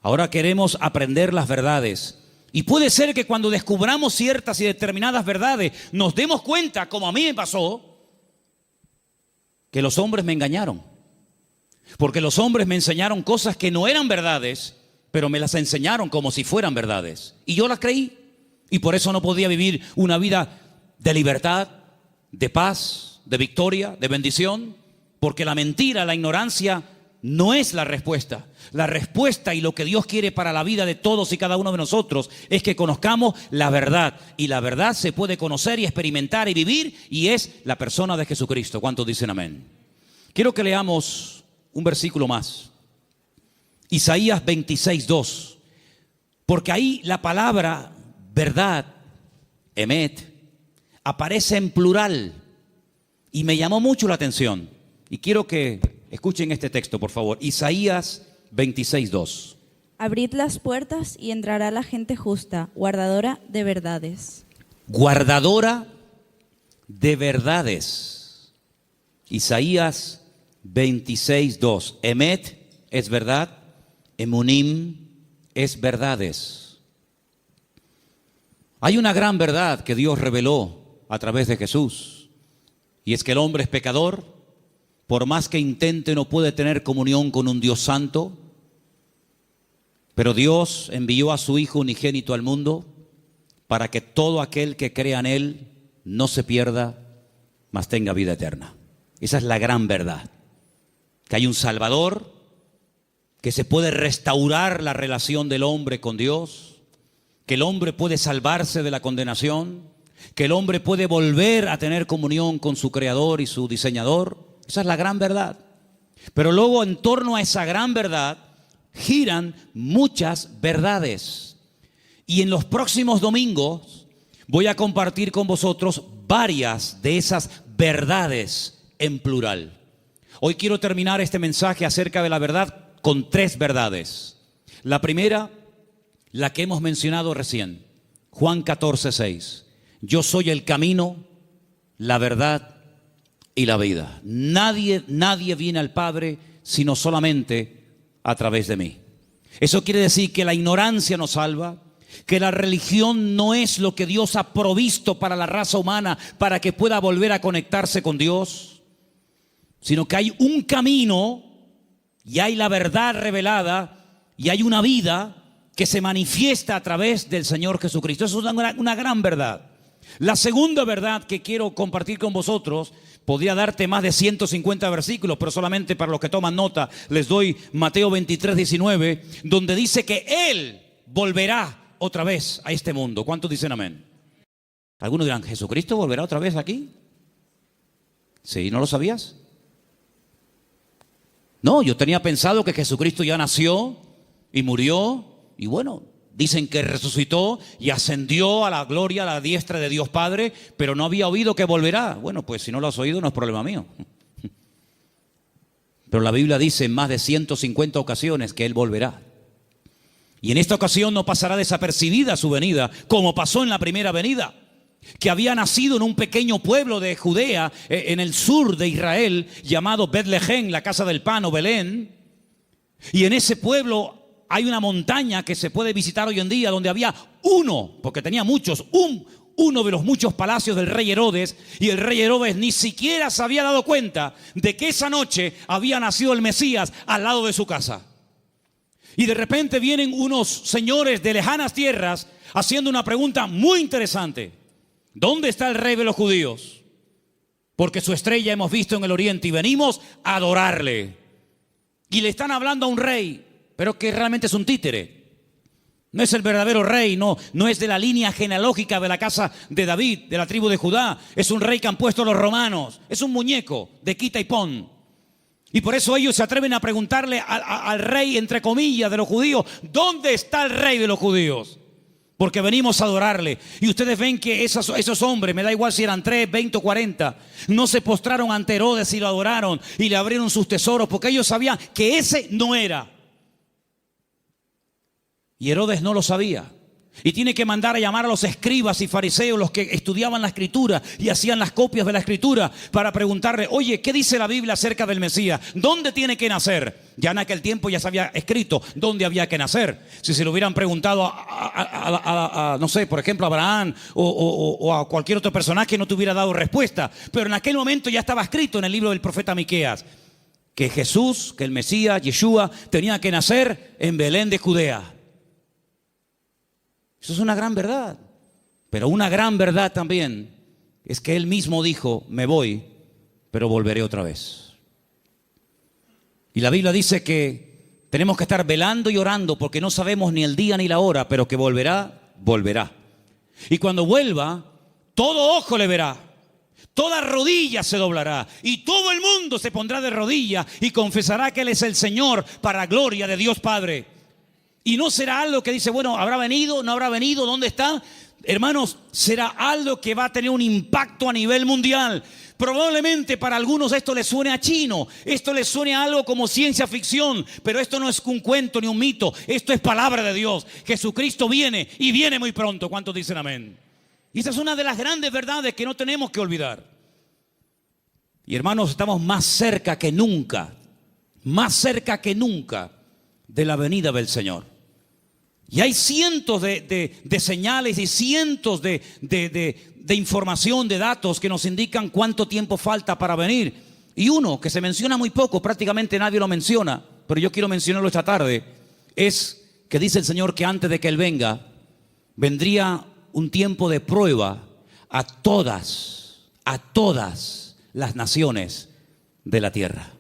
Ahora queremos aprender las verdades. Y puede ser que cuando descubramos ciertas y determinadas verdades, nos demos cuenta, como a mí me pasó, que los hombres me engañaron. Porque los hombres me enseñaron cosas que no eran verdades, pero me las enseñaron como si fueran verdades. Y yo las creí. Y por eso no podía vivir una vida de libertad, de paz, de victoria, de bendición. Porque la mentira, la ignorancia no es la respuesta. La respuesta y lo que Dios quiere para la vida de todos y cada uno de nosotros es que conozcamos la verdad. Y la verdad se puede conocer y experimentar y vivir, y es la persona de Jesucristo. ¿Cuántos dicen amén? Quiero que leamos un versículo más. Isaías 26:2. Porque ahí la palabra verdad, emet, aparece en plural. Y me llamó mucho la atención. Y quiero que escuchen este texto, por favor. Isaías 26:2. Abrid las puertas y entrará la gente justa, guardadora de verdades. Guardadora de verdades. Isaías 26:2. Emet es verdad, emunim es verdades. Hay una gran verdad que Dios reveló a través de Jesús, y es que el hombre es pecador. Por más que intente, no puede tener comunión con un Dios santo. Pero Dios envió a su Hijo unigénito al mundo para que todo aquel que crea en Él no se pierda, mas tenga vida eterna. Esa es la gran verdad. Que hay un Salvador, que se puede restaurar la relación del hombre con Dios, que el hombre puede salvarse de la condenación, que el hombre puede volver a tener comunión con su Creador y su Diseñador. Esa es la gran verdad. Pero luego, en torno a esa gran verdad giran muchas verdades. Y en los próximos domingos voy a compartir con vosotros varias de esas verdades en plural. Hoy quiero terminar este mensaje acerca de la verdad con 3 verdades. La primera, la que hemos mencionado recién, Juan 14:6. Yo soy el camino, la verdad y la vida. Nadie viene al Padre sino solamente a través de mí. Eso quiere decir que la ignorancia nos salva, que la religión no es lo que Dios ha provisto para la raza humana para que pueda volver a conectarse con Dios, sino que hay un camino y hay la verdad revelada y hay una vida que se manifiesta a través del Señor Jesucristo. Eso es una gran verdad. La segunda verdad que quiero compartir con vosotros, podría darte más de 150 versículos, pero solamente para los que toman nota les doy Mateo 23:19, donde dice que Él volverá otra vez a este mundo. ¿Cuántos dicen amén? Algunos dirán, ¿Jesucristo volverá otra vez aquí? ¿Sí? ¿No lo sabías? No, yo tenía pensado que Jesucristo ya nació y murió, y bueno, dicen que resucitó y ascendió a la gloria, a la diestra de Dios Padre, pero no había oído que volverá. Bueno, pues si no lo has oído no es problema mío. Pero la Biblia dice en más de 150 ocasiones que Él volverá. Y en esta ocasión no pasará desapercibida su venida, como pasó en la primera venida, que había nacido en un pequeño pueblo de Judea, en el sur de Israel, llamado Betlehem, la casa del pan o Belén. Y en ese pueblo hay una montaña que se puede visitar hoy en día, donde había porque tenía muchos, uno de los muchos palacios del rey Herodes, y el rey Herodes ni siquiera se había dado cuenta de que esa noche había nacido el Mesías al lado de su casa. Y de repente vienen unos señores de lejanas tierras haciendo una pregunta muy interesante: ¿dónde está el rey de los judíos? Porque su estrella hemos visto en el oriente y venimos a adorarle. Y le están hablando a un rey, pero que realmente es un títere. No es el verdadero rey, no es de la línea genealógica de la casa de David, de la tribu de Judá. Es un rey que han puesto los romanos. Es un muñeco de quita y pon. Y por eso ellos se atreven a preguntarle al rey, entre comillas, de los judíos: ¿dónde está el rey de los judíos? Porque venimos a adorarle. Y ustedes ven que esos hombres, me da igual si eran 3, 20 o 40, no se postraron ante Herodes y lo adoraron y le abrieron sus tesoros, porque ellos sabían que ese no era. Y Herodes no lo sabía. Y tiene que mandar a llamar a los escribas y fariseos, los que estudiaban la escritura y hacían las copias de la escritura, para preguntarle: oye, ¿qué dice la Biblia acerca del Mesías? ¿Dónde tiene que nacer? Ya en aquel tiempo ya se había escrito dónde había que nacer. Si se lo hubieran preguntado a no sé, por ejemplo, a Abraham o a cualquier otro personaje, no te hubiera dado respuesta. Pero en aquel momento ya estaba escrito en el libro del profeta Miqueas. que Jesús, que el Mesías, Yeshua, tenía que nacer en Belén de Judea. Eso es una gran verdad. Pero una gran verdad también es que Él mismo dijo, me voy, pero volveré otra vez. Y la Biblia dice que tenemos que estar velando y orando porque no sabemos ni el día ni la hora, pero que volverá, volverá. Y cuando vuelva, todo ojo le verá, toda rodilla se doblará y todo el mundo se pondrá de rodillas y confesará que Él es el Señor para gloria de Dios Padre. Y no será algo que dice, bueno, ¿habrá venido? ¿No habrá venido? ¿Dónde está? Hermanos, será algo que va a tener un impacto a nivel mundial. Probablemente para algunos esto les suene a chino, esto les suene a algo como ciencia ficción, pero esto no es un cuento ni un mito, esto es palabra de Dios. Jesucristo viene y viene muy pronto. ¿Cuántos dicen amén? Y esa es una de las grandes verdades que no tenemos que olvidar. Y hermanos, estamos más cerca que nunca de la venida del Señor. Y hay cientos de señales y cientos de información, de datos que nos indican cuánto tiempo falta para venir. Y uno que se menciona muy poco, prácticamente nadie lo menciona, pero yo quiero mencionarlo esta tarde, es que dice el Señor que antes de que Él venga, vendría un tiempo de prueba a todas las naciones de la tierra.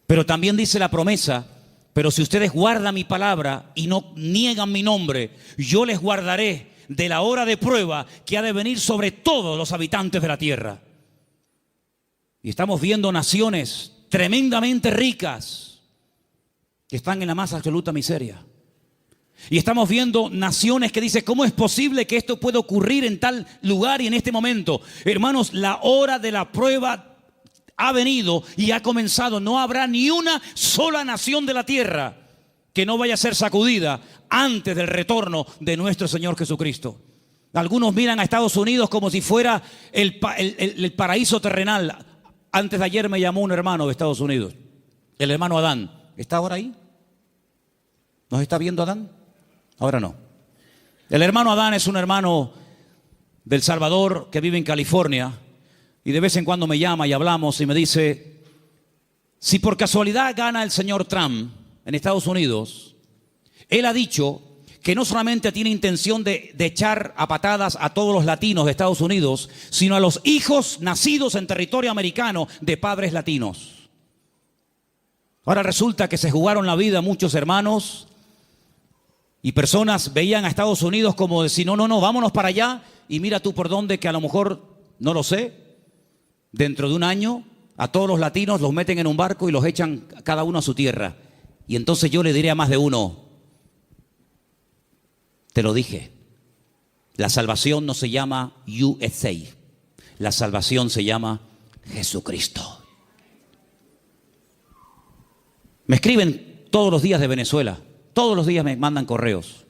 Pero también dice la promesa, pero si ustedes guardan mi palabra y no niegan mi nombre, yo les guardaré de la hora de prueba que ha de venir sobre todos los habitantes de la tierra. Y estamos viendo naciones tremendamente ricas que están en la más absoluta miseria. Y estamos viendo naciones que dicen, ¿cómo es posible que esto pueda ocurrir en tal lugar y en este momento? Hermanos, la hora de la prueba ha venido y ha comenzado. No habrá ni una sola nación de la tierra que no vaya a ser sacudida antes del retorno de nuestro Señor Jesucristo. Algunos miran a Estados Unidos como si fuera el paraíso terrenal. Antes de ayer me llamó un hermano de Estados Unidos, el hermano Adán. ¿Está ahora ahí? ¿Nos está viendo Adán? Ahora no. El hermano Adán es un hermano del Salvador que vive en California. Y de vez en cuando me llama y hablamos y me dice, si por casualidad gana el señor Trump en Estados Unidos, él ha dicho que no solamente tiene intención de echar a patadas a todos los latinos de Estados Unidos, sino a los hijos nacidos en territorio americano de padres latinos. Ahora resulta que se jugaron la vida muchos hermanos y personas veían a Estados Unidos como decir, no, vámonos para allá y mira tú por dónde, que a lo mejor, no lo sé, dentro de un año a todos los latinos los meten en un barco y los echan cada uno a su tierra. Y entonces yo le diré a más de uno, te lo dije, la salvación no se llama USA, la salvación se llama Jesucristo. Me escriben todos los días de Venezuela, todos los días me mandan correos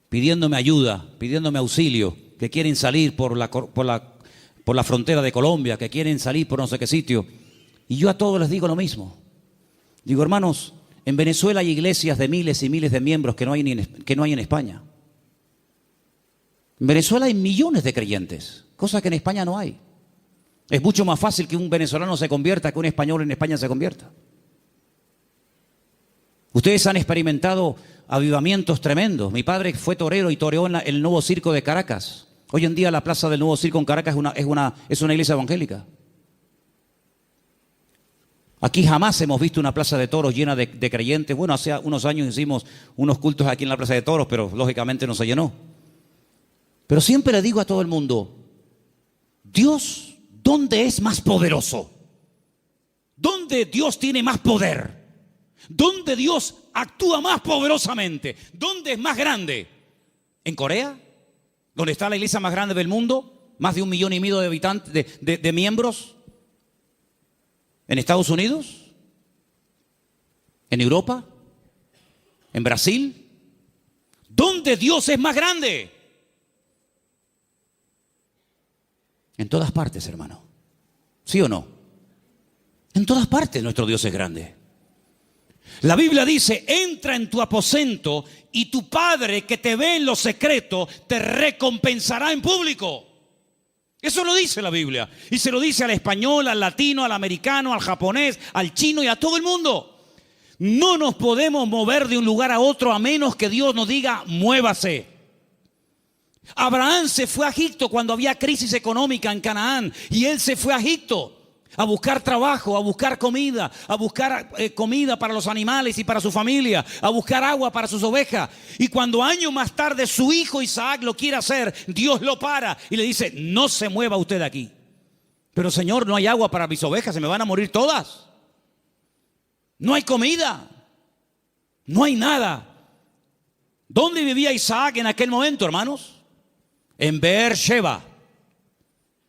pidiéndome ayuda, pidiéndome auxilio, que quieren salir por la frontera de Colombia, que quieren salir por no sé qué sitio. Y yo a todos les digo lo mismo. Digo, hermanos, en Venezuela hay iglesias de miles y miles de miembros que no hay en España. En Venezuela hay millones de creyentes, cosa que en España no hay. Es mucho más fácil que un venezolano se convierta que un español en España se convierta. Ustedes han experimentado avivamientos tremendos. Mi padre fue torero y toreó en el Nuevo Circo de Caracas. Hoy en día la plaza del Nuevo Circo en Caracas es una iglesia evangélica. Aquí jamás hemos visto una plaza de toros llena de creyentes. Bueno, hace unos años hicimos unos cultos aquí en la plaza de toros, pero lógicamente no se llenó. Pero siempre le digo a todo el mundo, Dios, ¿dónde es más poderoso? ¿Dónde Dios tiene más poder? ¿Dónde Dios actúa más poderosamente? ¿Dónde es más grande? ¿En Corea? ¿Donde está la iglesia más grande del mundo? ¿Más de 1,5 millones de habitantes, de miembros? ¿En Estados Unidos? ¿En Europa? ¿En Brasil? ¿Dónde Dios es más grande? En todas partes, hermano. ¿Sí o no? En todas partes nuestro Dios es grande. La Biblia dice, entra en tu aposento y tu Padre que te ve en lo secreto te recompensará en público. Eso lo dice la Biblia. Y se lo dice al español, al latino, al americano, al japonés, al chino y a todo el mundo. No nos podemos mover de un lugar a otro a menos que Dios nos diga, muévase. Abraham se fue a Egipto cuando había crisis económica en Canaán. Y él se fue a Egipto a buscar trabajo, a buscar comida para los animales y para su familia, a buscar agua para sus ovejas. Y cuando años más tarde su hijo Isaac lo quiere hacer, Dios lo para y le dice, no se mueva usted de aquí. Pero Señor, no hay agua para mis ovejas, se me van a morir todas. No hay comida, no hay nada. ¿Dónde vivía Isaac en aquel momento, hermanos? En Beer-sheba,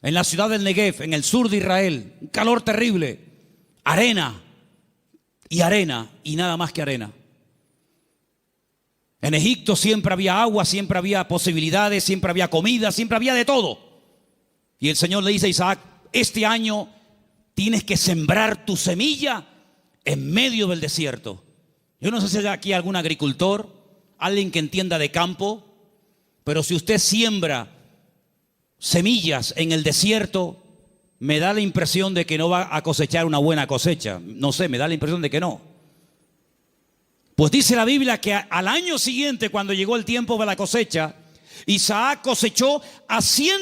en la ciudad del Negev, en el sur de Israel. Un calor terrible, arena y nada más que arena. En Egipto siempre había agua, siempre había posibilidades, siempre había comida, siempre había de todo. Y el Señor le dice a Isaac, este año tienes que sembrar tu semilla en medio del desierto. Yo no sé si hay aquí algún agricultor, alguien que entienda de campo, pero si usted siembra semillas en el desierto, me da la impresión de que no va a cosechar una buena cosecha. No sé, me da la impresión de que no. Pues dice la Biblia que al año siguiente, cuando llegó el tiempo de la cosecha, Isaac cosechó a 100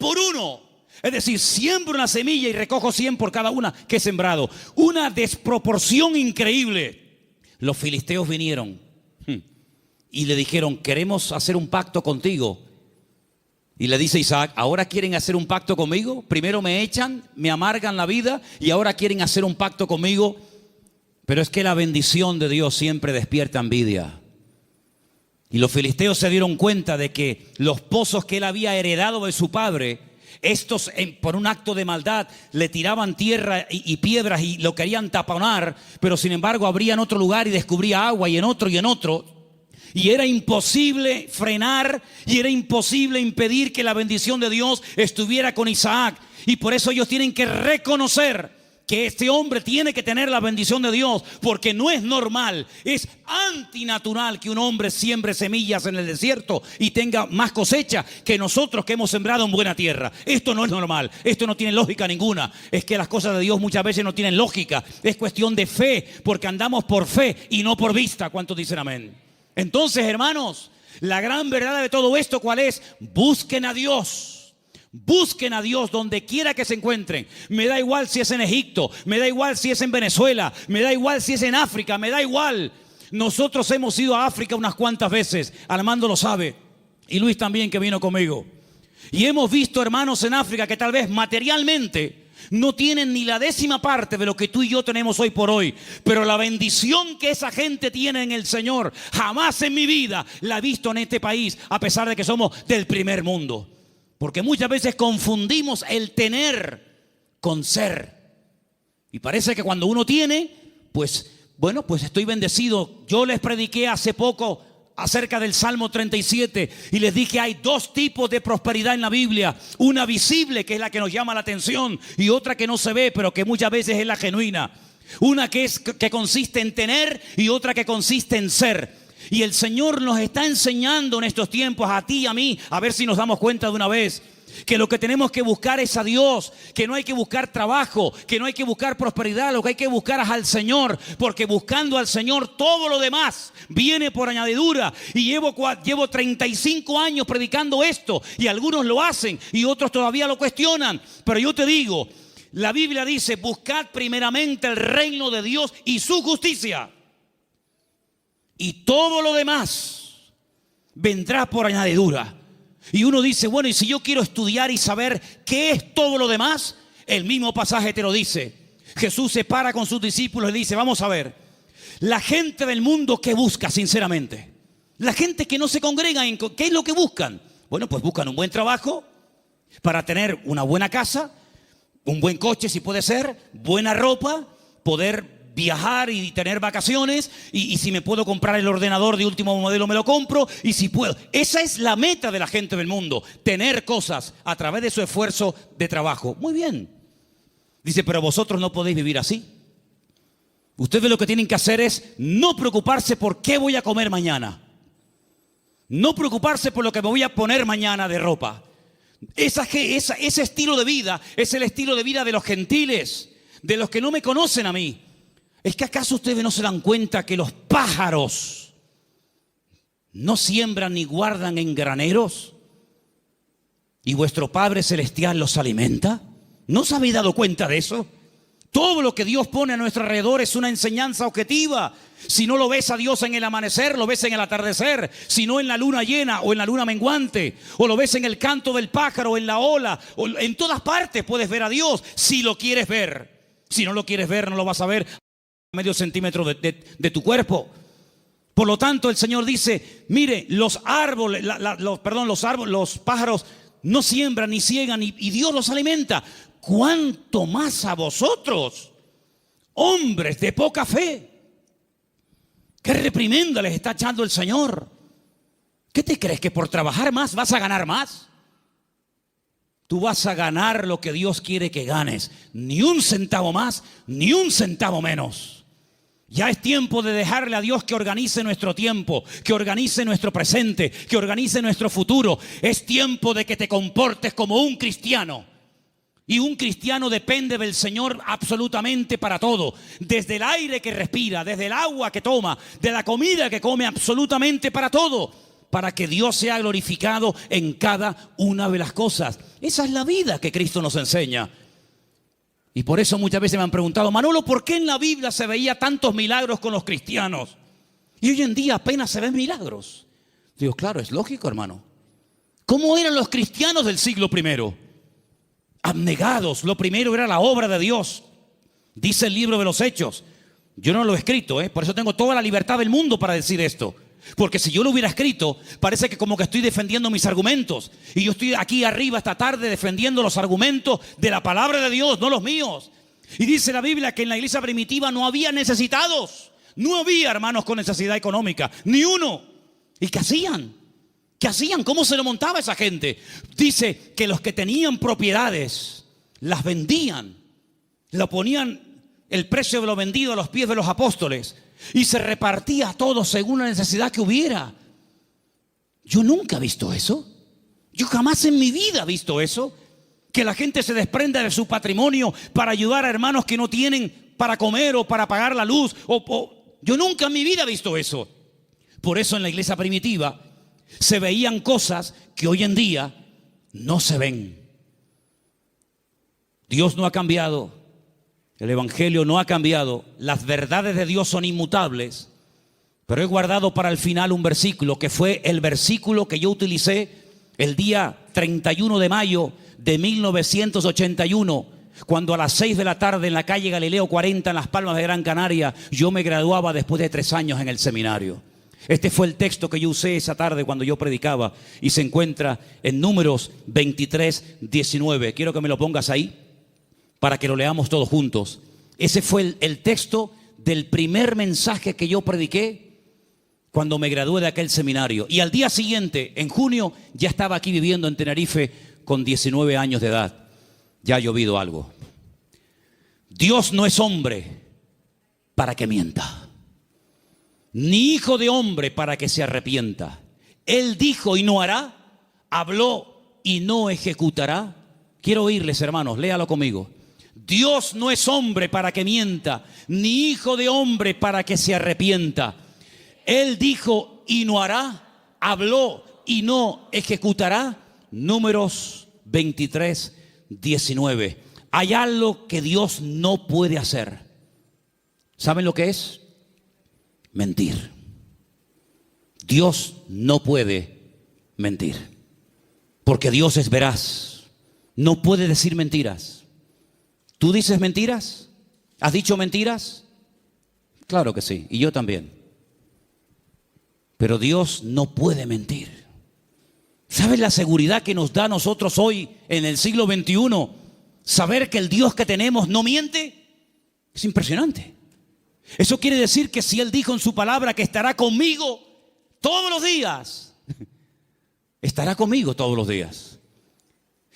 por 1. Es decir, siembro una semilla y recojo 100 por cada una que he sembrado. Una desproporción increíble. Los filisteos vinieron y le dijeron, queremos hacer un pacto contigo. Y le dice Isaac, ¿ahora quieren hacer un pacto conmigo? Primero me echan, me amargan la vida y ahora quieren hacer un pacto conmigo. Pero es que la bendición de Dios siempre despierta envidia. Y los filisteos se dieron cuenta de que los pozos que él había heredado de su padre, estos por un acto de maldad le tiraban tierra y piedras y lo querían taponar, pero sin embargo abrían otro lugar y descubría agua y en otro y en otro. Y era imposible frenar y era imposible impedir que la bendición de Dios estuviera con Isaac. Y por eso ellos tienen que reconocer que este hombre tiene que tener la bendición de Dios, porque no es normal, es antinatural que un hombre siembre semillas en el desierto y tenga más cosecha que nosotros que hemos sembrado en buena tierra. Esto no es normal, esto no tiene lógica ninguna. Es que las cosas de Dios muchas veces no tienen lógica, es cuestión de fe, porque andamos por fe y no por vista. ¿Cuántos dicen amén? Entonces, hermanos, la gran verdad de todo esto, ¿cuál es? Busquen a Dios. Busquen a Dios donde quiera que se encuentren. Me da igual si es en Egipto, me da igual si es en Venezuela, me da igual si es en África, me da igual. Nosotros hemos ido a África unas cuantas veces, Armando lo sabe, y Luis también, que vino conmigo. Y hemos visto hermanos en África que tal vez materialmente no tienen ni la 10ª parte de lo que tú y yo tenemos hoy por hoy, pero la bendición que esa gente tiene en el Señor, jamás en mi vida la he visto en este país, a pesar de que somos del primer mundo. Porque muchas veces confundimos el tener con ser. Y parece que cuando uno tiene, pues estoy bendecido. Yo les prediqué hace poco acerca del Salmo 37 y les dije, hay 2 tipos de prosperidad en la Biblia. Una visible, que es la que nos llama la atención, y otra que no se ve, pero que muchas veces es la genuina. Una que consiste en tener y otra que consiste en ser. Y el Señor nos está enseñando en estos tiempos, a ti y a mí, a ver si nos damos cuenta de una vez, que lo que tenemos que buscar es a Dios, que no hay que buscar trabajo, que no hay que buscar prosperidad, lo que hay que buscar es al Señor, porque buscando al Señor todo lo demás viene por añadidura. Y llevo 35 años predicando esto, y algunos lo hacen y otros todavía lo cuestionan, pero yo te digo, la Biblia dice, buscad primeramente el reino de Dios y su justicia, y todo lo demás vendrá por añadidura. Y uno dice, bueno, y si yo quiero estudiar y saber qué es todo lo demás, el mismo pasaje te lo dice. Jesús se para con sus discípulos y dice, vamos a ver, la gente del mundo, ¿qué busca sinceramente? La gente que no se congrega, ¿qué es lo que buscan? Bueno, pues buscan un buen trabajo para tener una buena casa, un buen coche si puede ser, buena ropa, poder viajar y tener vacaciones, y si me puedo comprar el ordenador de último modelo me lo compro, y si puedo. Esa es la meta de la gente del mundo, tener cosas a través de su esfuerzo de trabajo. Muy bien. Dice, pero vosotros no podéis vivir así. Ustedes lo que tienen que hacer es no preocuparse por qué voy a comer mañana, no preocuparse por lo que me voy a poner mañana de ropa, Ese estilo de vida es el estilo de vida de los gentiles, de los que no me conocen a mí. ¿Es que acaso ustedes no se dan cuenta que los pájaros no siembran ni guardan en graneros y vuestro Padre Celestial los alimenta? ¿No os habéis dado cuenta de eso? Todo lo que Dios pone a nuestro alrededor es una enseñanza objetiva. Si no lo ves a Dios en el amanecer, lo ves en el atardecer. Si no en la luna llena o en la luna menguante, o lo ves en el canto del pájaro, o en la ola, o en todas partes puedes ver a Dios si lo quieres ver. Si no lo quieres ver, no lo vas a ver a medio centímetro de tu cuerpo. Por lo tanto, el Señor dice, mire, los pájaros no siembran ni ciegan y Dios los alimenta. ¿Cuánto más a vosotros, hombres de poca fe? ¿Qué reprimenda les está echando el Señor? ¿Qué te crees, que por trabajar más vas a ganar más? Tú vas a ganar lo que Dios quiere que ganes. Ni un centavo más, ni un centavo menos. Ya es tiempo de dejarle a Dios que organice nuestro tiempo, que organice nuestro presente, que organice nuestro futuro. Es tiempo de que te comportes como un cristiano. Y un cristiano depende del Señor absolutamente para todo. Desde el aire que respira, desde el agua que toma, de la comida que come, absolutamente para todo. Para que Dios sea glorificado en cada una de las cosas. Esa es la vida que Cristo nos enseña. Y por eso muchas veces me han preguntado, Manolo, ¿por qué en la Biblia se veía tantos milagros con los cristianos? Y hoy en día apenas se ven milagros. Digo, claro, es lógico, hermano. ¿Cómo eran los cristianos del siglo I? Abnegados. Lo primero era la obra de Dios. Dice el libro de los Hechos. Yo no lo he escrito, por eso tengo toda la libertad del mundo para decir esto. Porque si yo lo hubiera escrito, parece que como que estoy defendiendo mis argumentos. Y yo estoy aquí arriba esta tarde defendiendo los argumentos de la palabra de Dios, no los míos. Y dice la Biblia que en la iglesia primitiva no había necesitados. No había hermanos con necesidad económica, ni uno. ¿Y qué hacían? ¿Qué hacían? ¿Cómo se lo montaba esa gente? Dice que los que tenían propiedades las vendían. Lo ponían el precio de lo vendido a los pies de los apóstoles. Y se repartía todo según la necesidad que hubiera. Yo nunca he visto eso. Yo jamás en mi vida he visto eso. Que la gente se desprenda de su patrimonio para ayudar a hermanos que no tienen para comer o para pagar la luz. Yo nunca en mi vida he visto eso. Por eso en la iglesia primitiva se veían cosas que hoy en día no se ven. Dios no ha cambiado. El Evangelio no ha cambiado. Las verdades de Dios son inmutables. Pero he guardado para el final un versículo que fue el versículo que yo utilicé el día 31 de mayo de 1981, cuando a las 6 de la tarde en la calle Galileo 40 en Las Palmas de Gran Canaria yo me graduaba después de 3 años en el seminario. Este fue el texto que yo usé esa tarde cuando yo predicaba y se encuentra en Números 23, 19. Quiero que me lo pongas ahí para que lo leamos todos juntos. Ese fue el texto del primer mensaje que yo prediqué cuando me gradué de aquel seminario. Y al día siguiente, en junio, ya estaba aquí viviendo en Tenerife con 19 años de edad. Ya ha llovido algo. Dios no es hombre para que mienta, ni hijo de hombre para que se arrepienta. Él dijo y no hará, habló y no ejecutará. Quiero oírles, hermanos, léalo conmigo. Dios no es hombre para que mienta, ni hijo de hombre para que se arrepienta. Él dijo y no hará, habló y no ejecutará. Números 23, 19. Hay algo que Dios no puede hacer. ¿Saben lo que es? Mentir. Dios no puede mentir, porque Dios es veraz. No puede decir mentiras. ¿Tú dices mentiras? ¿Has dicho mentiras? Claro que sí, y yo también. Pero Dios no puede mentir. ¿Sabes la seguridad que nos da a nosotros hoy en el siglo XXI? Saber que el Dios que tenemos no miente. Es impresionante. Eso quiere decir que si Él dijo en su palabra que estará conmigo todos los días, estará conmigo todos los días.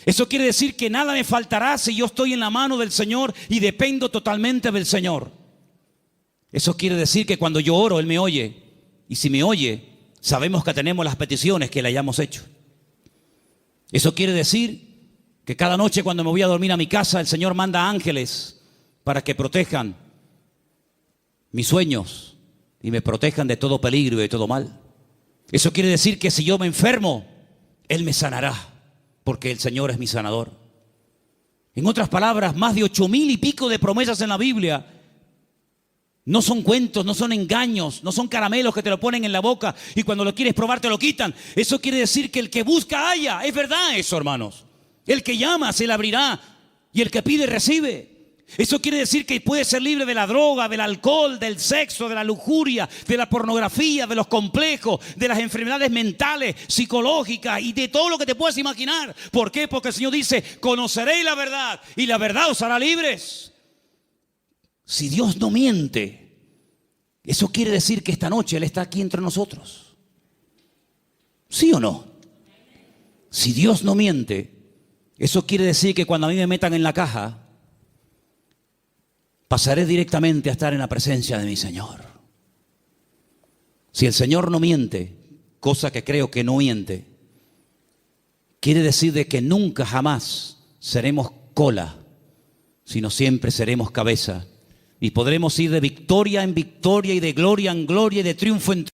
Eso quiere decir que nada me faltará si yo estoy en la mano del Señor y dependo totalmente del Señor. Eso quiere decir que cuando yo oro, Él me oye. Y si me oye, sabemos que tenemos las peticiones que le hayamos hecho. Eso quiere decir que cada noche cuando me voy a dormir a mi casa, el Señor manda ángeles para que protejan mis sueños y me protejan de todo peligro y de todo mal. Eso quiere decir que si yo me enfermo, Él me sanará, porque el Señor es mi sanador. En otras palabras, más de 8,000 y pico de promesas en la Biblia no son cuentos, no son engaños, no son caramelos que te lo ponen en la boca y cuando lo quieres probar te lo quitan. Eso quiere decir que el que busca halla. Es verdad eso, hermanos. El que llama se le abrirá y el que pide recibe. Eso quiere decir que puedes ser libre de la droga, del alcohol, del sexo, de la lujuria, de la pornografía, de los complejos, de las enfermedades mentales, psicológicas y de todo lo que te puedas imaginar. ¿Por qué? Porque el Señor dice, conoceréis la verdad y la verdad os hará libres. Si Dios no miente, eso quiere decir que esta noche Él está aquí entre nosotros. ¿Sí o no? Si Dios no miente, eso quiere decir que cuando a mí me metan en la caja, pasaré directamente a estar en la presencia de mi Señor. Si el Señor no miente, cosa que creo que no miente, quiere decir de que nunca jamás seremos cola, sino siempre seremos cabeza. Y podremos ir de victoria en victoria y de gloria en gloria y de triunfo en triunfo.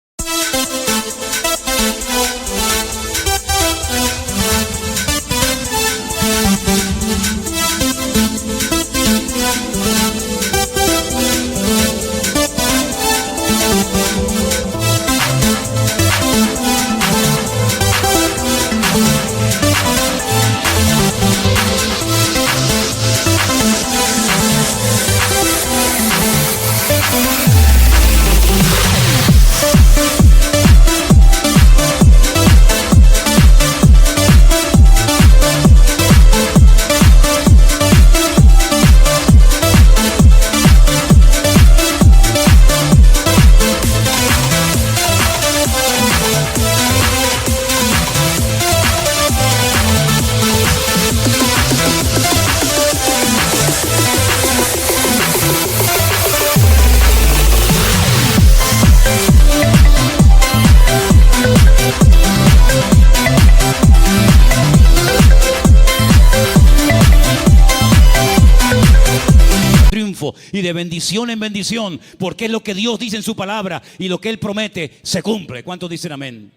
Y de bendición en bendición, porque es lo que Dios dice en su palabra y lo que Él promete se cumple. ¿Cuántos dicen amén?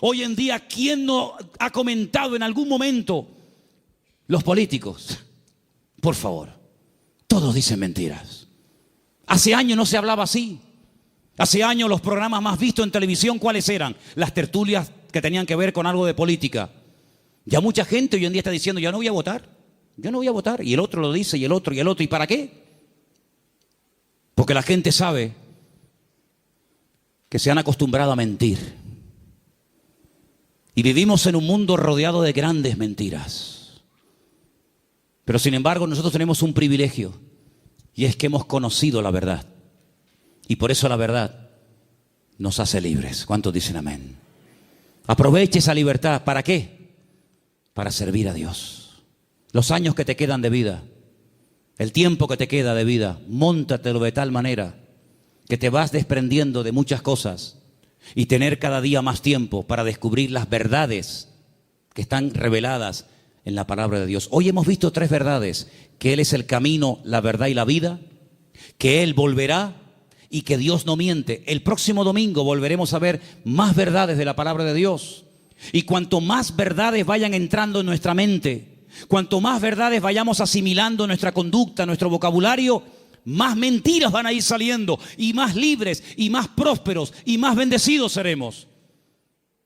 Hoy en día, ¿quién no ha comentado en algún momento? Los políticos, por favor, todos dicen mentiras. Hace años no se hablaba así. Hace años los programas más vistos en televisión, ¿cuáles eran? Las tertulias que tenían que ver con algo de política. Ya mucha gente hoy en día está diciendo, yo no voy a votar, yo no voy a votar. Y el otro lo dice, y el otro, y el otro. ¿Y para qué? Porque la gente sabe que se han acostumbrado a mentir. Y vivimos en un mundo rodeado de grandes mentiras. Pero sin embargo nosotros tenemos un privilegio. Y es que hemos conocido la verdad. Y por eso la verdad nos hace libres. ¿Cuántos dicen amén? Aproveche esa libertad. ¿Para qué? Para servir a Dios. Los años que te quedan de vida, el tiempo que te queda de vida, móntatelo de tal manera que te vas desprendiendo de muchas cosas y tener cada día más tiempo para descubrir las verdades que están reveladas en la palabra de Dios. Hoy hemos visto 3 verdades: que Él es el camino, la verdad y la vida, que Él volverá y que Dios no miente. El próximo domingo volveremos a ver más verdades de la palabra de Dios. Y cuanto más verdades vayan entrando en nuestra mente, cuanto más verdades vayamos asimilando en nuestra conducta, en nuestro vocabulario, más mentiras van a ir saliendo y más libres y más prósperos y más bendecidos seremos.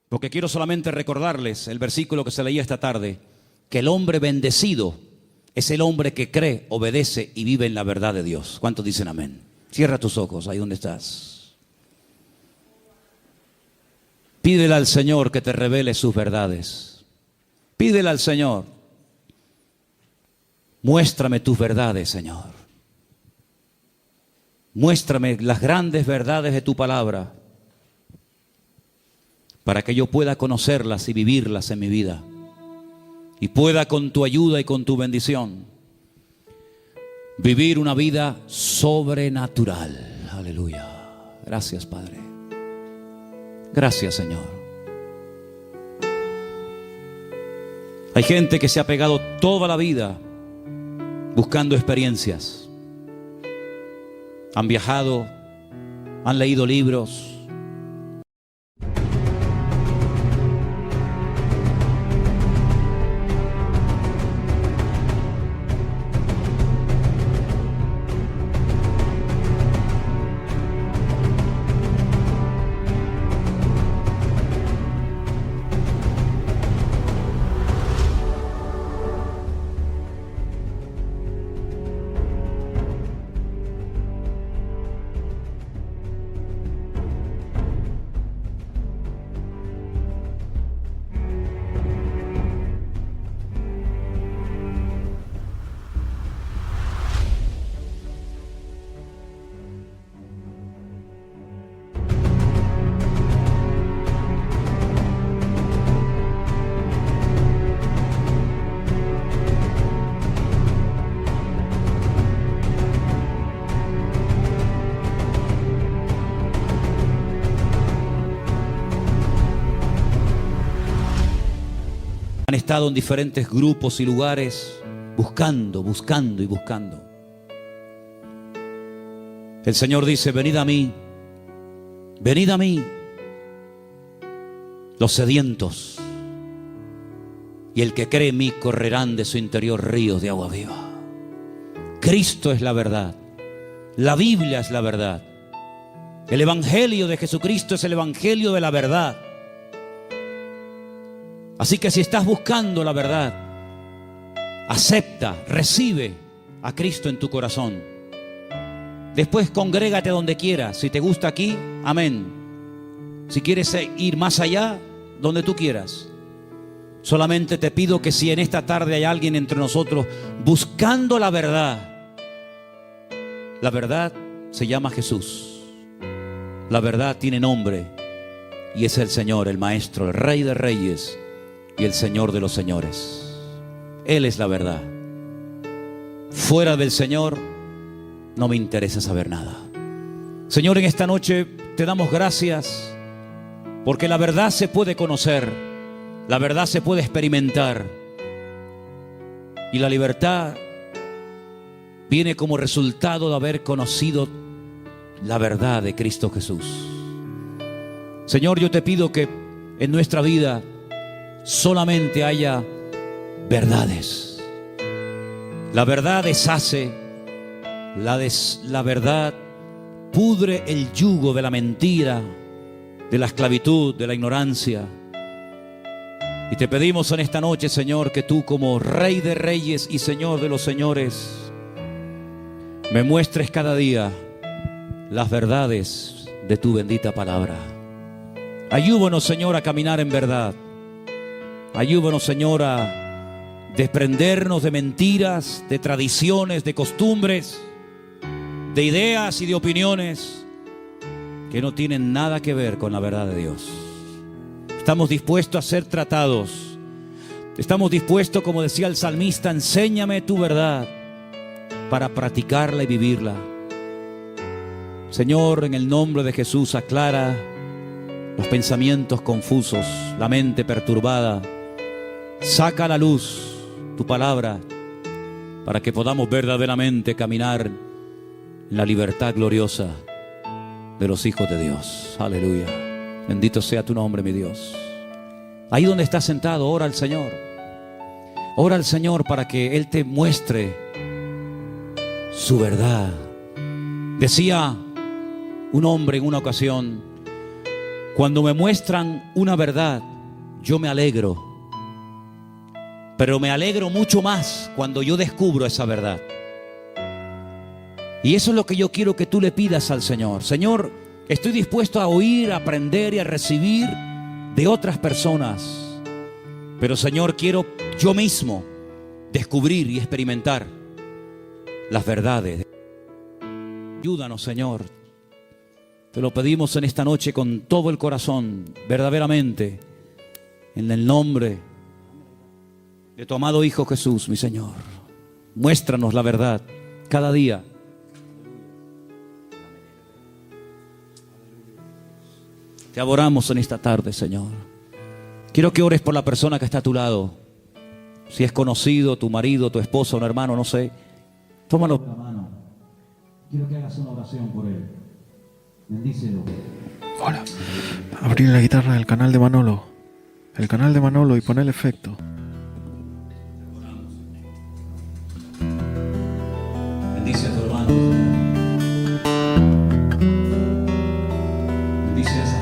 Porque quiero solamente recordarles el versículo que se leía esta tarde, que el hombre bendecido es el hombre que cree, obedece y vive en la verdad de Dios. ¿Cuántos dicen amén? Cierra tus ojos ahí donde estás. Pídele al Señor que te revele sus verdades. Pídele al Señor: muéstrame tus verdades, Señor. Muéstrame las grandes verdades de tu palabra para que yo pueda conocerlas y vivirlas en mi vida y pueda, con tu ayuda y con tu bendición, vivir una vida sobrenatural. Aleluya. Gracias, Padre. Gracias, Señor. Hay gente que se ha pegado toda la vida buscando experiencias. Han viajado, han leído libros. Han estado en diferentes grupos y lugares buscando, buscando y buscando. El Señor dice: venid a mí, los sedientos, y el que cree en mí correrán de su interior ríos de agua viva. Cristo es la verdad, la Biblia es la verdad, el Evangelio de Jesucristo es el Evangelio de la verdad. Así que si estás buscando la verdad, acepta, recibe a Cristo en tu corazón. Después congrégate donde quieras. Si te gusta aquí, amén. Si quieres ir más allá, donde tú quieras. Solamente te pido que si en esta tarde hay alguien entre nosotros buscando la verdad se llama Jesús. La verdad tiene nombre y es el Señor, el Maestro, el Rey de Reyes y el Señor de los señores. Él es la verdad. Fuera del Señor no me interesa saber nada. Señor, en esta noche te damos gracias porque la verdad se puede conocer, la verdad se puede experimentar, y la libertad viene como resultado de haber conocido la verdad de Cristo Jesús. Señor, yo te pido que en nuestra vida solamente haya verdades. La verdad deshace, la verdad pudre el yugo de la mentira, de la esclavitud, de la ignorancia. Y te pedimos en esta noche, Señor, que tú como Rey de Reyes y Señor de los señores me muestres cada día las verdades de tu bendita palabra. Ayúdanos, Señor, a caminar en verdad. Ayúdanos, Señor, a desprendernos de mentiras, de tradiciones, de costumbres, de ideas y de opiniones que no tienen nada que ver con la verdad de Dios. Estamos dispuestos a ser tratados. Estamos dispuestos, como decía el salmista, enséñame tu verdad para practicarla y vivirla. Señor, en el nombre de Jesús, aclara los pensamientos confusos, la mente perturbada. Saca a la luz tu palabra para que podamos verdaderamente caminar en la libertad gloriosa de los hijos de Dios. Aleluya. Bendito sea tu nombre, mi Dios. Ahí donde estás sentado, ora al Señor. Ora al Señor para que Él te muestre su verdad. Decía un hombre en una ocasión: cuando me muestran una verdad, yo me alegro. Pero me alegro mucho más cuando yo descubro esa verdad. Y eso es lo que yo quiero que tú le pidas al Señor. Señor, estoy dispuesto a oír, a aprender y a recibir de otras personas. Pero Señor, quiero yo mismo descubrir y experimentar las verdades. Ayúdanos, Señor. Te lo pedimos en esta noche con todo el corazón, verdaderamente, en el nombre de tu amado Hijo Jesús, mi Señor. Muéstranos la verdad cada día. Te adoramos en esta tarde, Señor. Quiero que ores por la persona que está a tu lado. Si es conocido, tu marido, tu esposa, un hermano, no sé, tómalo de la mano. Quiero que hagas una oración por él. Bendícelo. Hola. Abrí la guitarra del canal de Manolo. El canal de Manolo y poner el efecto. Bendice a tu hermano. Bendice a esa